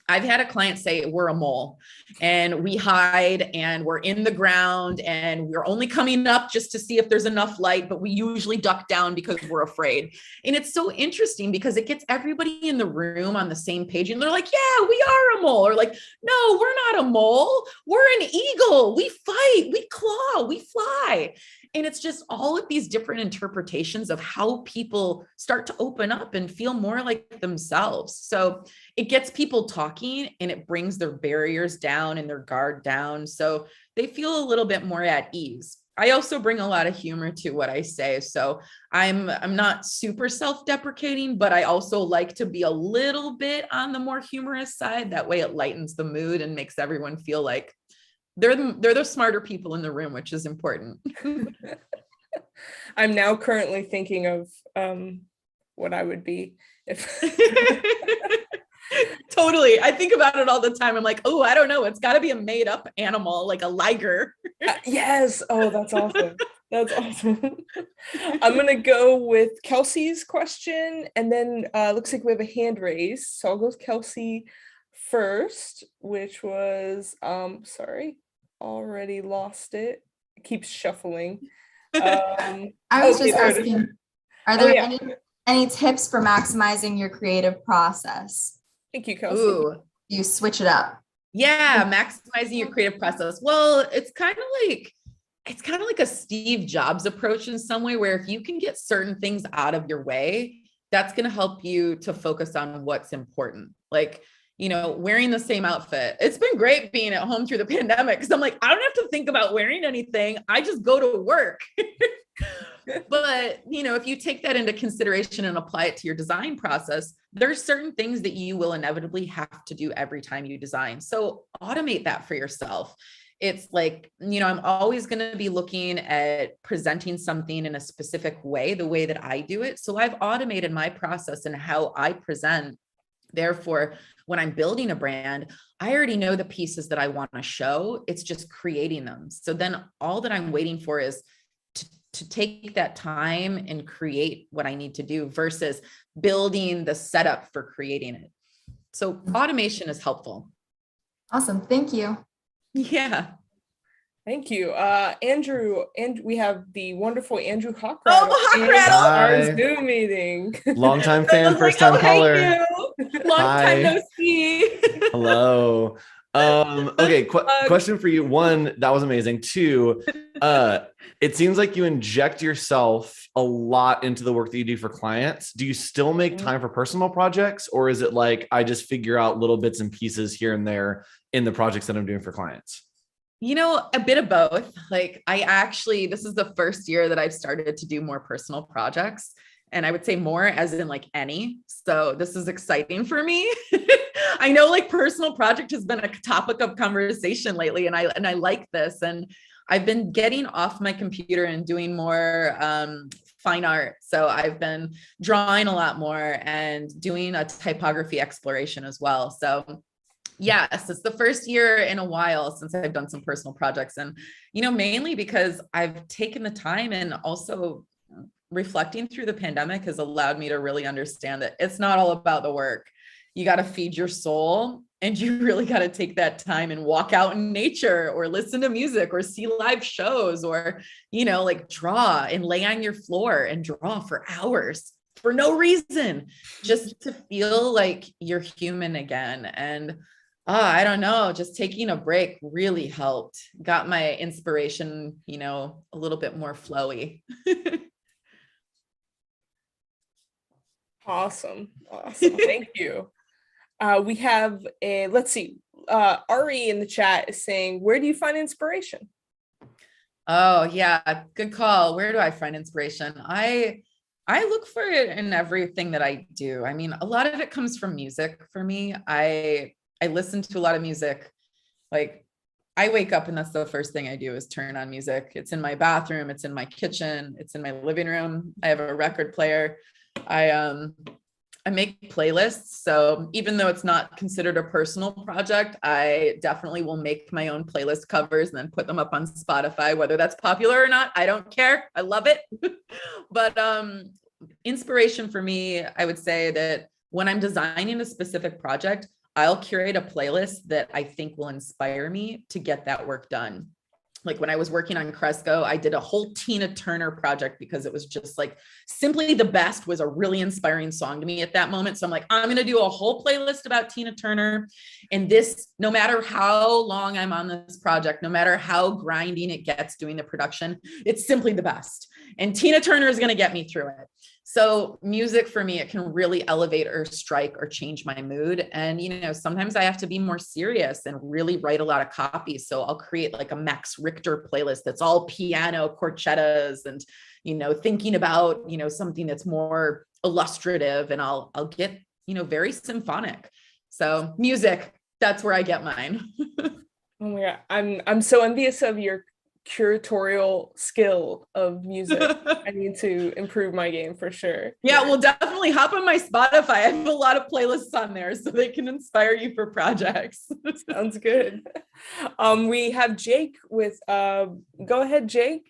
I've had a client say we're a mole and we hide and we're in the ground and we're only coming up just to see if there's enough light, but we usually duck down because we're afraid. And it's so interesting because it gets everybody in the room on the same page. And they're like, yeah, we are a mole. Or like, no, we're not a mole. We're an eagle. We fight, we claw, we fly. And it's just all of these different interpretations of how people start to open up and feel more like themselves. So it gets people talking and it brings their barriers down and their guard down. So they feel a little bit more at ease. I also bring a lot of humor to what I say. So I'm not super self-deprecating, but I also like to be a little bit on the more humorous side. That way it lightens the mood and makes everyone feel like they're the smarter people in the room, which is important. I'm now currently thinking of what I would be if Totally. I think about it all the time. I'm like, oh, I don't know. It's got to be a made up animal, like a liger. Yes. Oh, that's awesome. That's awesome. I'm going to go with Kelsey's question, and then looks like we have a hand raised. So I'll go with Kelsey first, which was, sorry, already lost it. It keeps shuffling. I was just asking, are there any tips for maximizing your creative process? Thank you, Kelsey. Ooh. You switch it up. Yeah, maximizing your creative process. Well, it's kind of like a Steve Jobs approach in some way, where if you can get certain things out of your way, that's going to help you to focus on what's important. Like, you know, wearing the same outfit. It's been great being at home through the pandemic, because I'm like, I don't have to think about wearing anything. I just go to work. But, you know, if you take that into consideration and apply it to your design process, there's certain things that you will inevitably have to do every time you design. So automate that for yourself. It's like, you know, I'm always going to be looking at presenting something in a specific way, the way that I do it. So I've automated my process and how I present. Therefore, when I'm building a brand, I already know the pieces that I want to show. It's just creating them. So then all that I'm waiting for is to take that time and create what I need to do versus building the setup for creating it. So automation is helpful. Awesome. Thank you. Yeah. Thank you. Andrew, and we have the wonderful Andrew Hockrattle. Oh, Hockrattle! Our Zoom meeting. Longtime fan, first time caller. Long time no see. Hello. Okay, question for you. One, that was amazing. Two, it seems like you inject yourself a lot into the work that you do for clients. Do you still make time for personal projects, or is it like I just figure out little bits and pieces here and there in the projects that I'm doing for clients? You know, a bit of both. Like this is the first year that I've started to do more personal projects. And I would say more as in like any. So this is exciting for me. I know like personal project has been a topic of conversation lately, and I like this. And I've been getting off my computer and doing more fine art. So I've been drawing a lot more and doing a typography exploration as well. So yes, it's the first year in a while since I've done some personal projects. And, you know, mainly because I've taken the time, and also reflecting through the pandemic has allowed me to really understand that it's not all about the work. You got to feed your soul, and you really got to take that time and walk out in nature, or listen to music, or see live shows, or, you know, like draw and lay on your floor and draw for hours for no reason, just to feel like you're human again. And I don't know, just taking a break really helped. Got my inspiration, you know, a little bit more flowy. Awesome. Thank you. We have let's see, Ari in the chat is saying, where do you find inspiration? Oh yeah, good call. Where do I find inspiration? I look for it in everything that I do. I mean, a lot of it comes from music for me. I listen to a lot of music. Like I wake up and that's the first thing I do is turn on music. It's in my bathroom, it's in my kitchen, it's in my living room. I have a record player. I make playlists. So even though it's not considered a personal project, I definitely will make my own playlist covers and then put them up on Spotify, whether that's popular or not. I don't care. I love it. But inspiration for me, I would say that when I'm designing a specific project, I'll curate a playlist that I think will inspire me to get that work done. Like when I was working on Cresco, I did a whole Tina Turner project because it was just like Simply the Best was a really inspiring song to me at that moment. So I'm like, I'm going to do a whole playlist about Tina Turner. And this, no matter how long I'm on this project, no matter how grinding it gets doing the production, it's simply the best. And Tina Turner is going to get me through it. So music for me, it can really elevate or strike or change my mood. And, you know, sometimes I have to be more serious and really write a lot of copies. So I'll create like a Max Richter playlist that's all piano corchettas and, you know, thinking about, you know, something that's more illustrative, and I'll get, you know, very symphonic. So music, that's where I get mine. Oh my God. I'm so envious of your curatorial skill of music. I need to improve my game for sure. Yeah, well, definitely hop on my Spotify. I have a lot of playlists on there so they can inspire you for projects. Sounds good. We have Jake with, go ahead, Jake.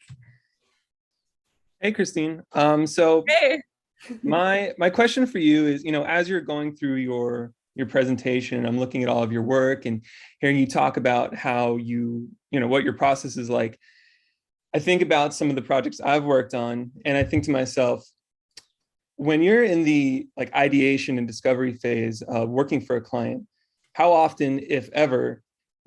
Hey, Christine. Hey. My question for you is, as you're going through your presentation, I'm looking at all of your work and hearing you talk about how what your process is like. I think about some of the projects I've worked on, and I think to myself, when you're in the ideation and discovery phase of working for a client, how often, if ever,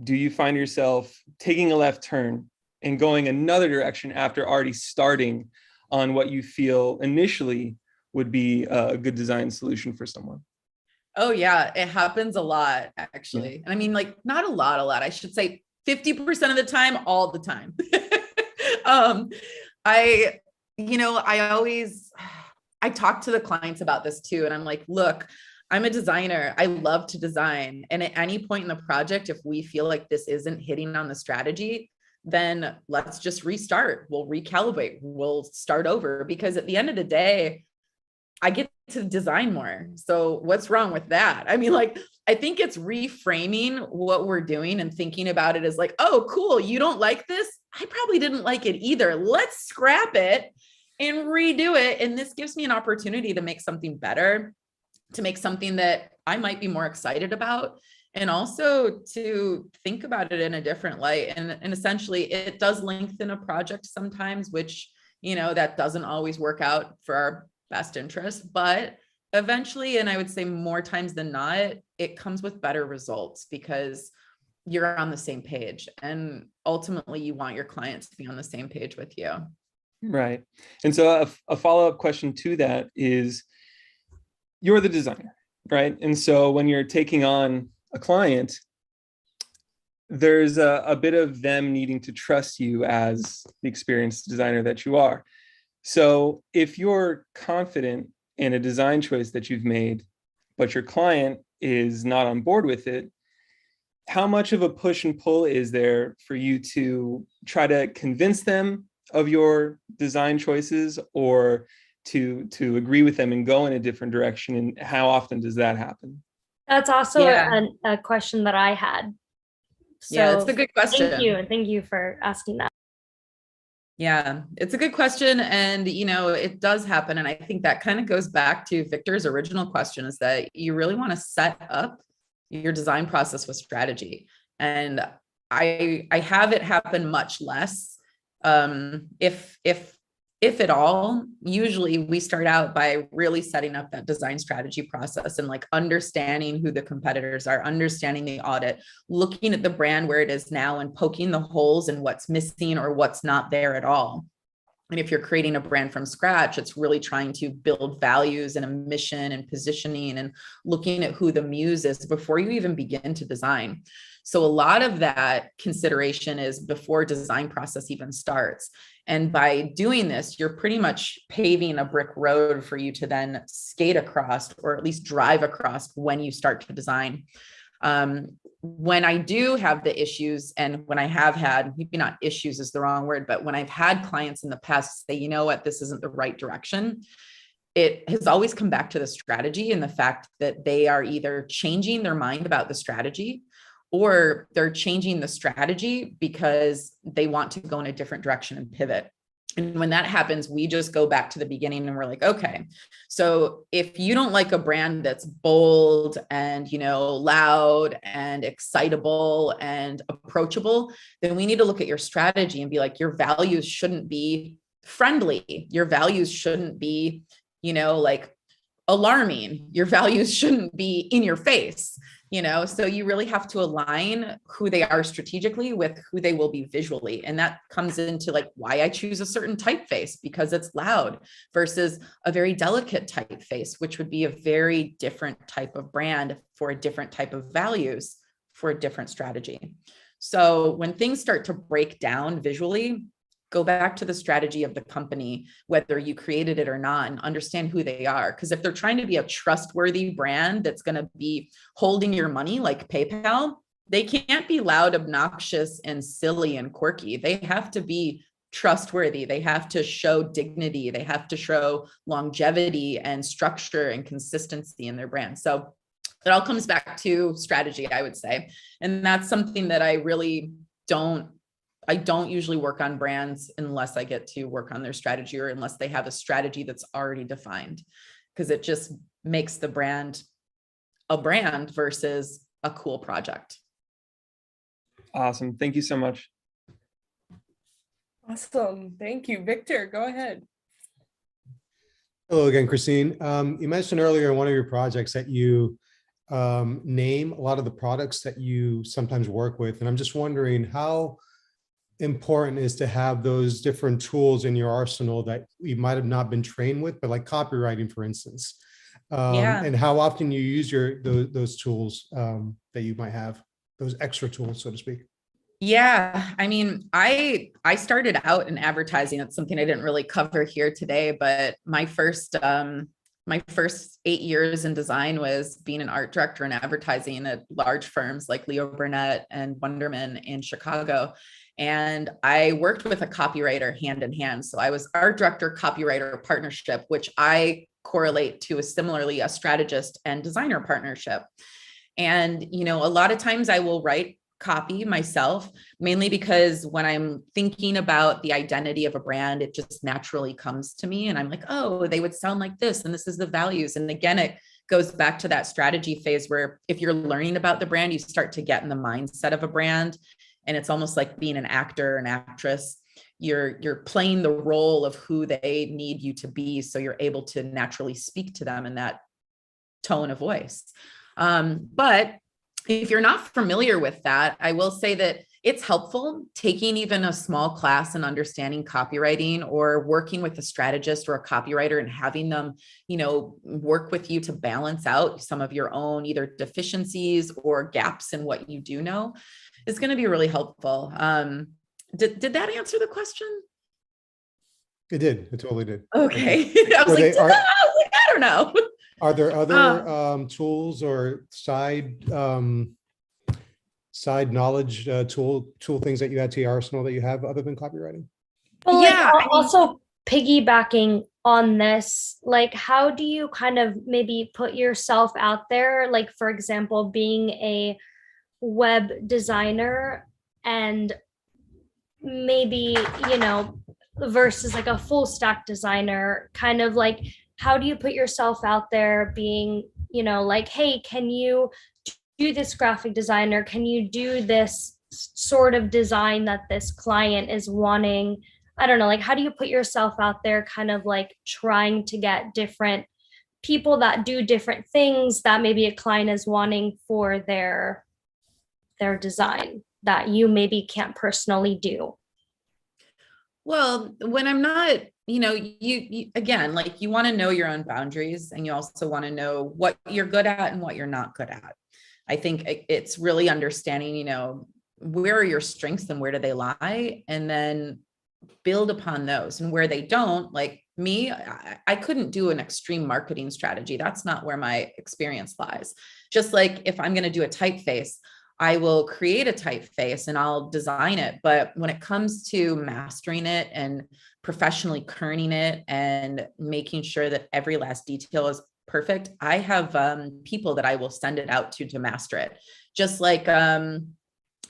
do you find yourself taking a left turn and going another direction after already starting on what you feel initially would be a good design solution for someone? Oh yeah, it happens a lot, actually. Yeah. And I mean, not a lot. I should say 50% of the time, all the time. I talk to the clients about this too. And I'm like, look, I'm a designer. I love to design. And at any point in the project, if we feel like this isn't hitting on the strategy, then let's just restart. We'll recalibrate. We'll start over, because at the end of the day, I get to design more. So what's wrong with that? I mean, I think it's reframing what we're doing and thinking about it as oh, cool. You don't like this? I probably didn't like it either. Let's scrap it and redo it. And this gives me an opportunity to make something better, to make something that I might be more excited about, and also to think about it in a different light. And essentially it does lengthen a project sometimes, which, that doesn't always work out for our best interest, but eventually, and I would say more times than not, it comes with better results because you're on the same page. And ultimately you want your clients to be on the same page with you. Right. And so a follow-up question to that is, you're the designer, right? And so when you're taking on a client, there's a bit of them needing to trust you as the experienced designer that you are. So if you're confident in a design choice that you've made, but your client is not on board with it, how much of a push and pull is there for you to try to convince them of your design choices, or to agree with them and go in a different direction? And how often does that happen? That's also a question that I had. So yeah, it's a good question. Thank you for asking that. Yeah, it's a good question. And, it does happen. And I think that kind of goes back to Victor's original question, is that you really want to set up your design process with strategy. And I have it happen much less. If at all. Usually we start out by really setting up that design strategy process and understanding who the competitors are, understanding the audit, looking at the brand where it is now and poking the holes and what's missing or what's not there at all. And if you're creating a brand from scratch, it's really trying to build values and a mission and positioning and looking at who the muse is before you even begin to design. So a lot of that consideration is before design process even starts. And by doing this, you're pretty much paving a brick road for you to then skate across, or at least drive across when you start to design. When I do have the issues, and when I have had, maybe not issues is the wrong word, but when I've had clients in the past say, you know what, this isn't the right direction, it has always come back to the strategy and the fact that they are either changing their mind about the strategy, or they're changing the strategy because they want to go in a different direction and pivot. And when that happens, we just go back to the beginning and we're like, okay, so if you don't like a brand that's bold and, loud and excitable and approachable, then we need to look at your strategy and be like, your values shouldn't be friendly. Your values shouldn't be, alarming. Your values shouldn't be in your face. So you really have to align who they are strategically with who they will be visually. And that comes into why I choose a certain typeface, because it's loud, versus a very delicate typeface, which would be a very different type of brand for a different type of values for a different strategy. So when things start to break down visually, go back to the strategy of the company, whether you created it or not, and understand who they are. Because if they're trying to be a trustworthy brand that's going to be holding your money like PayPal, They can't be loud, obnoxious, and silly and quirky. They have to be trustworthy. They have to show dignity. They have to show longevity and structure and consistency in their brand. So it all comes back to strategy, I would say. And that's something that I really don't usually work on brands unless I get to work on their strategy, or unless they have a strategy that's already defined, because it just makes the brand a brand versus a cool project. Awesome. Thank you so much. Awesome. Thank you. Victor, go ahead. Hello again, Christine. You mentioned earlier in one of your projects that you name a lot of the products that you sometimes work with. And I'm just wondering how important is to have those different tools in your arsenal that you might have not been trained with, but like copywriting, for instance, and how often you use those tools that you might have, those extra tools, so to speak. Yeah, I mean, I started out in advertising. It's something I didn't really cover here today, but my first 8 years in design was being an art director in advertising at large firms like Leo Burnett and Wunderman in Chicago. And I worked with a copywriter hand in hand. So I was art director, copywriter partnership, which I correlate to similarly a strategist and designer partnership. And, you know, a lot of times I will write copy myself, mainly because when I'm thinking about the identity of a brand, it just naturally comes to me. And I'm like, oh, they would sound like this, and this is the values. And again, it goes back to that strategy phase where if you're learning about the brand, you start to get in the mindset of a brand. And it's almost like being an actor, an actress. You're playing the role of who they need you to be. So you're able to naturally speak to them in that tone of voice. But if you're not familiar with that, I will say that it's helpful taking even a small class in understanding copywriting, or working with a strategist or a copywriter and having them, you know, work with you to balance out some of your own either deficiencies or gaps in what you do know is going to be really helpful. Did that answer the question? It did. It totally did. Okay. I was like, I don't know. Are there other tools or side knowledge tool things that you add to your arsenal that you have other than copywriting? Well, yeah. Like, also piggybacking on this, like, how do you kind of maybe put yourself out there? Like, for example, being a web designer and maybe, you know, versus like a full stack designer, kind of like, how do you put yourself out there being, you know, like, hey, can you do this graphic designer? Can you do this sort of design that this client is wanting? I don't know, like, how do you put yourself out there kind of like trying to get different people that do different things that maybe a client is wanting for their design that you maybe can't personally do? Well, when I'm not, you know, you again, like, you want to know your own boundaries, and you also want to know what you're good at and what you're not good at. I think it's really understanding, you know, where are your strengths and where do they lie, and then build upon those. And where they don't, like me, I couldn't do an extreme marketing strategy. That's not where my experience lies. Just like if I'm going to do a typeface, I will create a typeface and I'll design it. But when it comes to mastering it and professionally kerning it and making sure that every last detail is perfect, I have people that I will send it out to master it. Just like,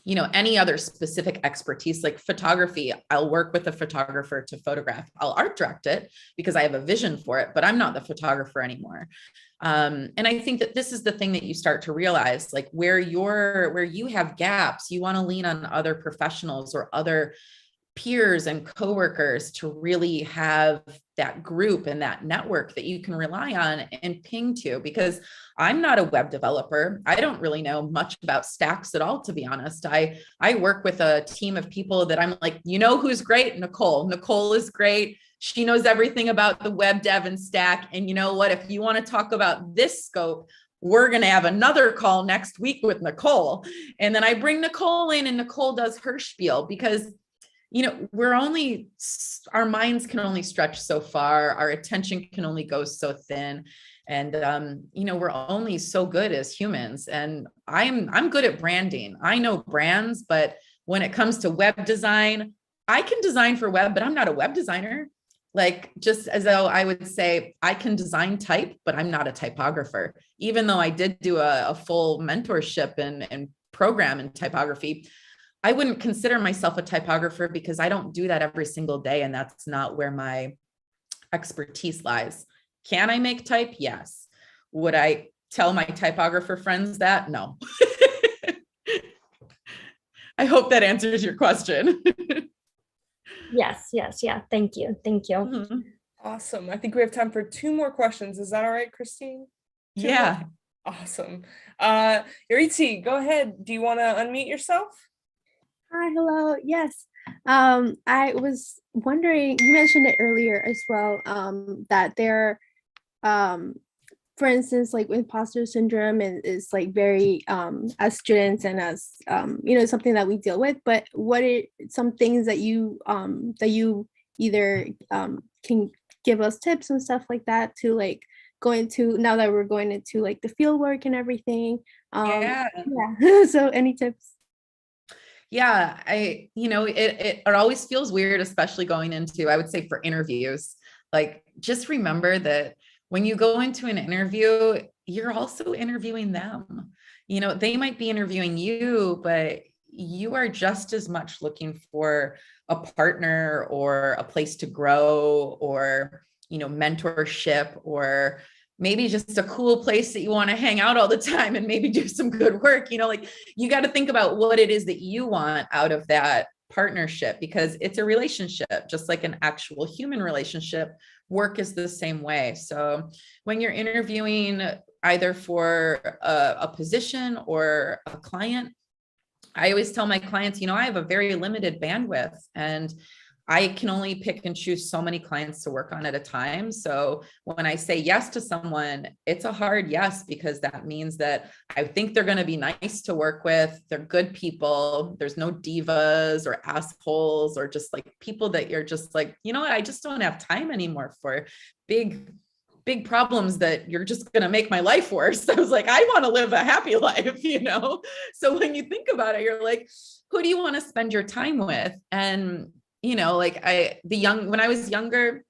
you know, any other specific expertise, like photography, I'll work with a photographer to photograph. I'll art direct it because I have a vision for it, but I'm not the photographer anymore. And I think that this is the thing that you start to realize, like where you have gaps, you want to lean on other professionals or other peers and coworkers to really have that group and that network that you can rely on and ping to, because I'm not a web developer. I don't really know much about stacks at all, to be honest. I work with a team of people that I'm like, you know, who's great? Nicole is great. She knows everything about the web dev and stack. And you know what, if you want to talk about this scope, we're going to have another call next week with Nicole. And then I bring Nicole in and Nicole does her spiel, because you know, our minds can only stretch so far. Our attention can only go so thin. And, we're only so good as humans, and I'm good at branding. I know brands, but when it comes to web design, I can design for web, but I'm not a web designer. Like, just as though I would say I can design type, but I'm not a typographer, even though I did do a full mentorship and program in typography. I wouldn't consider myself a typographer because I don't do that every single day. And that's not where my expertise lies. Can I make type? Yes. Would I tell my typographer friends that? No. I hope that answers your question. Yes. Yeah. Thank you. Mm-hmm. Awesome. I think we have time for 2 more questions. Is that all right, Christine? 2 Yeah. more? Awesome. Yaritzi, go ahead. Do you want to unmute yourself? Hi, hello. Yes. I was wondering, you mentioned it earlier as well, that there, for instance, like imposter syndrome is like very, as students and as, something that we deal with, but what are some things that you either can give us tips and stuff like that to like go into, now that we're going into like the field work and everything. Yeah. So any tips? Yeah, it always feels weird, especially going into, I would say, for interviews. Like, just remember that when you go into an interview, you're also interviewing them. They might be interviewing you, but you are just as much looking for a partner or a place to grow or, mentorship, or maybe just a cool place that you want to hang out all the time and maybe do some good work. You got to think about what it is that you want out of that partnership, because it's a relationship, just like an actual human relationship. Work is the same way. So when you're interviewing either for a position or a client, I always tell my clients, I have a very limited bandwidth, and I can only pick and choose so many clients to work on at a time. So when I say yes to someone, it's a hard yes, because that means that I think they're going to be nice to work with. They're good people. There's no divas or assholes or just like people that you're just like, I just don't have time anymore for big problems that you're just going to make my life worse. I was like, I want to live a happy life, So when you think about it, you're like, who do you want to spend your time with? And when I was younger,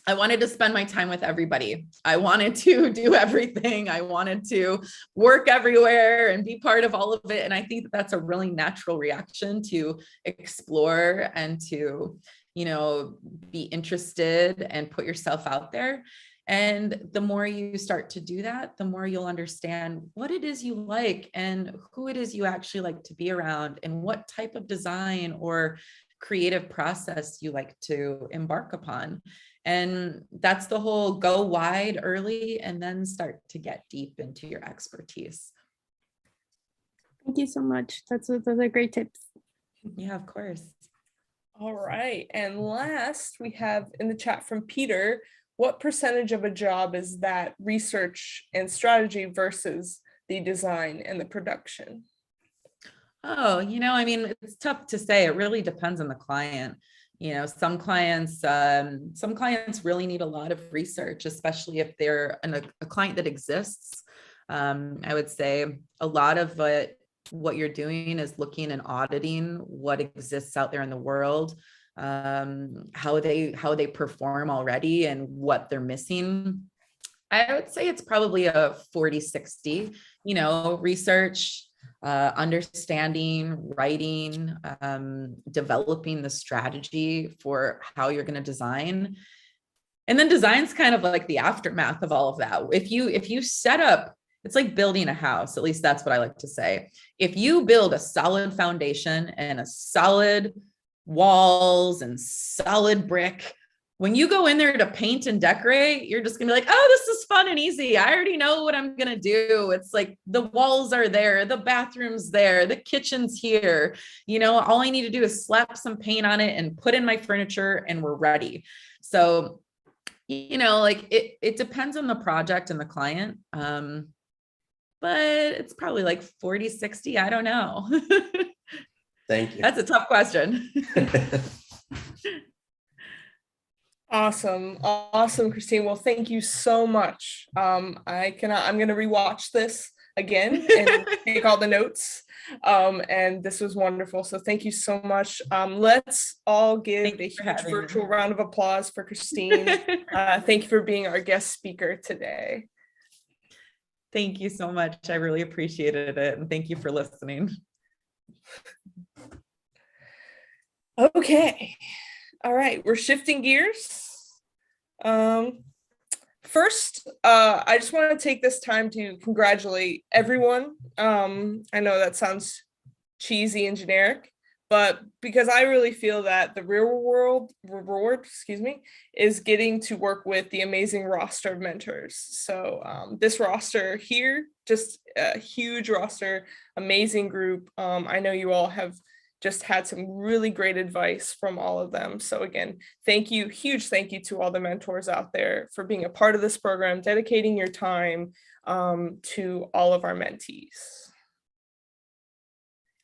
I wanted to spend my time with everybody. I wanted to do everything. I wanted to work everywhere and be part of all of it. And I think that that's a really natural reaction to explore and to, be interested and put yourself out there. And the more you start to do that, the more you'll understand what it is you like and who it is you actually like to be around and what type of design or creative process you like to embark upon. And that's the whole go wide early and then start to get deep into your expertise. Thank you so much. Those are great tips. Yeah, of course. All right. And last, we have in the chat from Peter, what percentage of a job is that research and strategy versus the design and the production? Oh, it's tough to say. It really depends on the client. Some clients really need a lot of research, especially if they're a client that exists. I would say a lot of what you're doing is looking and auditing what exists out there in the world, how they perform already and what they're missing. I would say it's probably a 40-60, research, understanding, writing, developing the strategy for how you're going to design. And then design's kind of like the aftermath of all of that. If you set up, it's like building a house, at least that's what I like to say. If you build a solid foundation and a solid walls and solid brick, when you go in there to paint and decorate, you're just gonna be like, oh, this is fun and easy. I already know what I'm gonna do. It's like the walls are there, the bathroom's there, the kitchen's here. All I need to do is slap some paint on it and put in my furniture and we're ready. So, it depends on the project and the client. But it's probably like 40-60. I don't know. Thank you. That's a tough question. Awesome, Christine. Well, thank you so much. I'm gonna rewatch this again and take all the notes. And this was wonderful. So thank you so much. Let's all give a huge virtual round of applause for Christine. Thank you for being our guest speaker today. Thank you so much. I really appreciated it. And thank you for listening. Okay. All right, we're shifting gears. First, I just want to take this time to congratulate everyone. I know that sounds cheesy and generic, but because I really feel that the real world reward, is getting to work with the amazing roster of mentors. So this roster here, just a huge roster, amazing group. I know you all have just had some really great advice from all of them. So again, thank you, huge thank you to all the mentors out there for being a part of this program, dedicating your time to all of our mentees.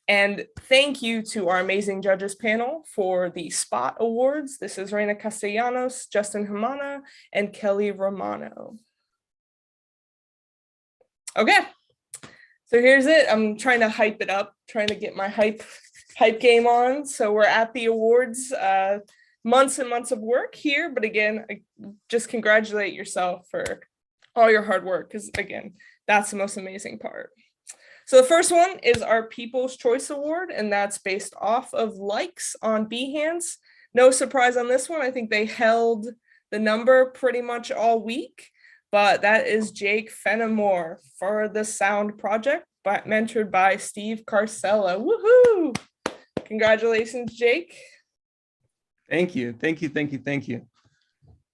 And thank you to our amazing judges panel for the Spot Awards. This is Reina Castellanos, Justin Hamana, and Kelly Romano. Okay, so here's it. I'm trying to hype it up, trying to get my hype game on. So we're at the awards, months and months of work here, but again, just congratulate yourself for all your hard work, because again, that's the most amazing part. So the first one is our People's Choice Award, and that's based off of likes on Behance. No surprise on this one. I think they held the number pretty much all week, but that is Jake Fenimore for the Sound Project, mentored by Steve Carcella. Woohoo! Congratulations, Jake. Thank you.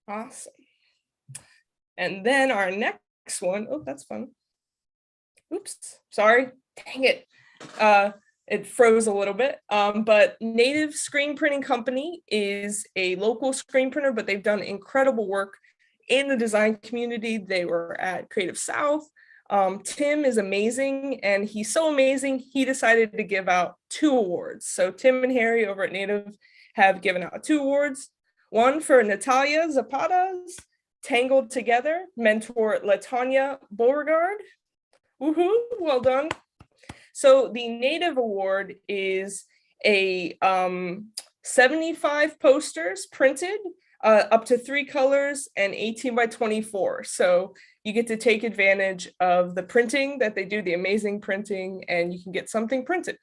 Awesome. And then our next one, oh, that's fun. Oops, sorry, dang it. It froze a little bit, but Native Screen Printing Company is a local screen printer, but they've done incredible work in the design community. They were at Creative South. Tim is amazing, and he's so amazing, he decided to give out 2 awards. So Tim and Harry over at Native have given out 2 awards. One for Natalia Zapata's Tangled Together, mentor LaTanya Beauregard. Woohoo, well done. So the Native Award is a 75 posters printed, up to 3 colors and 18 by 24. So you get to take advantage of the printing that they do, the amazing printing, and you can get something printed.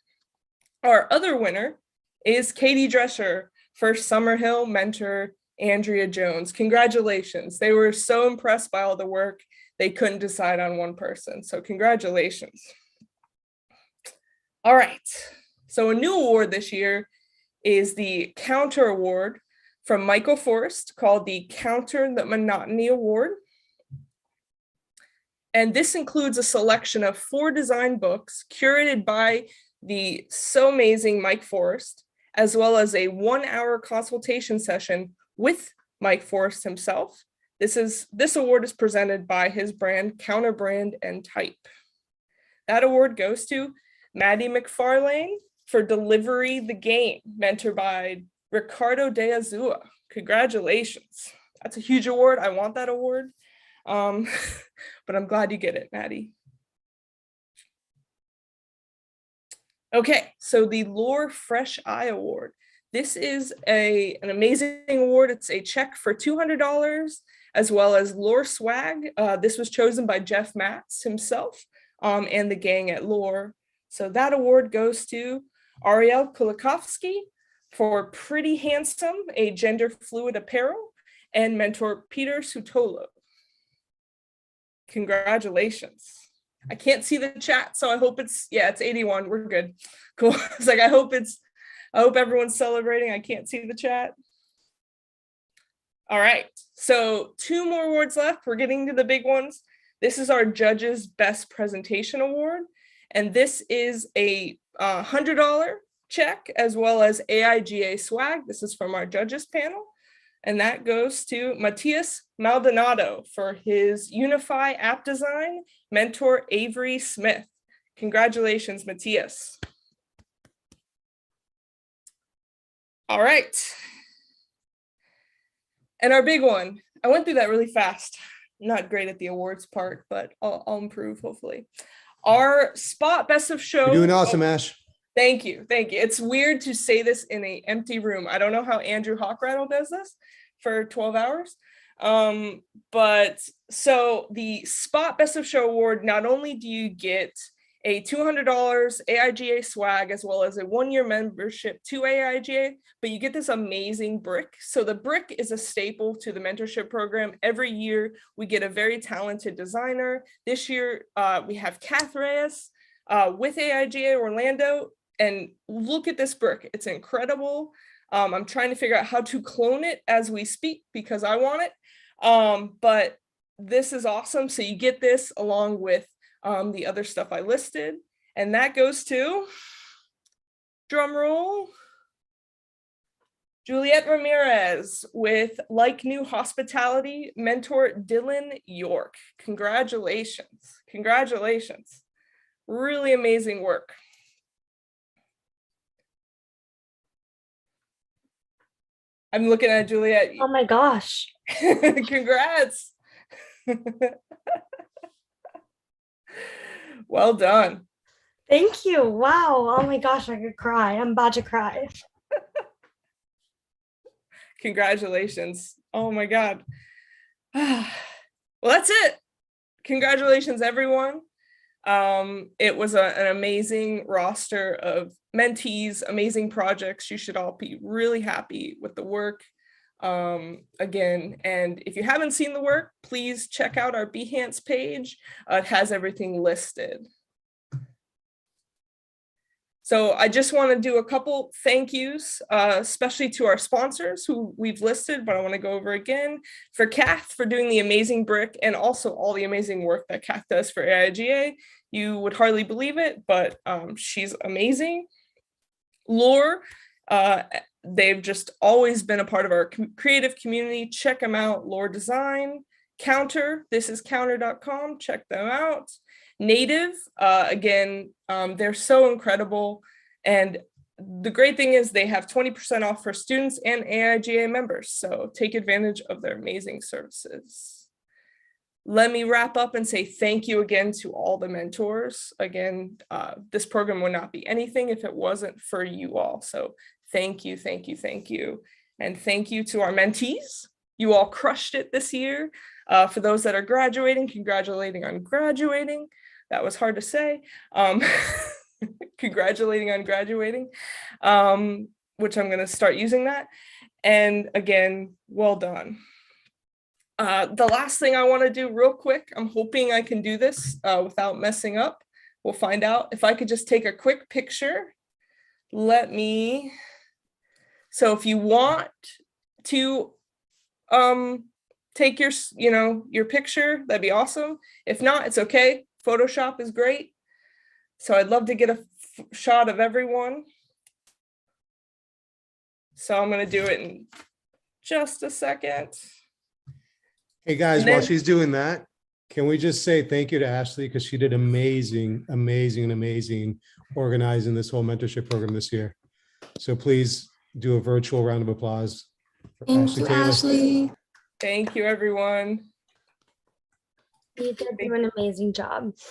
Our other winner is Katie Drescher for Summerhill mentor Andrea Jones. Congratulations. They were so impressed by all the work, they couldn't decide on one person. So congratulations. All right. So a new award this year is the Counter Award from Michael Forrest, called the Counter the Monotony Award. And this includes a selection of 4 design books curated by the so amazing Mike Forrest, as well as a 1-hour consultation session with Mike Forrest himself. This award is presented by his brand, Counterbrand and Type. That award goes to Maddie McFarlane for Delivery the Game, mentored by Ricardo De Azua. Congratulations. That's a huge award. I want that award. But I'm glad you get it, Maddie. Okay, so the Lore Fresh Eye Award. This is an amazing award. It's a check for $200, as well as Lore Swag. This was chosen by Jeff Matz himself and the gang at Lore. So that award goes to Ariel Kulikovsky for Pretty Handsome, a gender fluid apparel, and mentor Peter Sutolo. Congratulations. I can't see the chat, so I hope it's 81. We're good. Cool. It's like, I hope everyone's celebrating. I can't see the chat. All right. So 2 more awards left. We're getting to the big ones. This is our Judges Best Presentation Award. And this is a $100 check, as well as AIGA swag. This is from our judges panel. And that goes to Matias Maldonado for his Unify app design, mentor Avery Smith. Congratulations, Matias. All right. And our big one, I went through that really fast. Not great at the awards part, but I'll improve hopefully. Our spot best of show. You're doing awesome, Ash. Thank you. Thank you. It's weird to say this in an empty room. I don't know how Andrew Hockrattle does this for 12 hours. But so the spot best of show award, not only do you get a $200 AIGA swag, as well as a 1-year membership to AIGA, but you get this amazing brick. So the brick is a staple to the mentorship program. Every year we get a very talented designer. This year we have Kath Reyes with AIGA Orlando, and look at this brick. It's incredible. I'm trying to figure out how to clone it as we speak because I want it. But this is awesome. So you get this along with the other stuff I listed, and that goes to, drum roll, Juliet Ramirez with Like New Hospitality mentor Dylan York. Congratulations. Congratulations. Really amazing work. I'm looking at Juliet. Oh my gosh. Congrats. Well done. Thank you. Wow. Oh my gosh, I could cry. I'm about to cry. Congratulations. Oh my God. Well, that's it. Congratulations, everyone. It was an amazing roster of mentees, amazing projects. You should all be really happy with the work. Again, and if you haven't seen the work, please check out our Behance page. It has everything listed. So I just want to do a couple thank yous, especially to our sponsors who we've listed, but I want to go over again. For Kath for doing the amazing brick and also all the amazing work that Kath does for AIGA. You would hardly believe it, but she's amazing. Lore, they've just always been a part of our creative community. Check them out. Lore Design. Counter, this is counter.com. Check them out. Native, again, they're so incredible. And the great thing is they have 20% off for students and AIGA members. So take advantage of their amazing services. Let me wrap up and say thank you again to all the mentors. Again, this program would not be anything if it wasn't for you all. So thank you, thank you, thank you. And thank you to our mentees. You all crushed it this year. For those that are graduating, congratulating on graduating. That was hard to say. Congratulating on graduating, which I'm going to start using that. And again, well done. The last thing I want to do real quick, I'm hoping I can do this without messing up. We'll find out. If I could just take a quick picture. Let me. So if you want to take your picture, that'd be awesome. If not, it's okay. Photoshop is great. So I'd love to get a shot of everyone. So I'm going to do it in just a second. Hey guys, while she's doing that, can we just say thank you to Ashley because she did amazing organizing this whole mentorship program this year. So please do a virtual round of applause for Thank you, Ashley. Thank you, everyone. You did do an amazing job.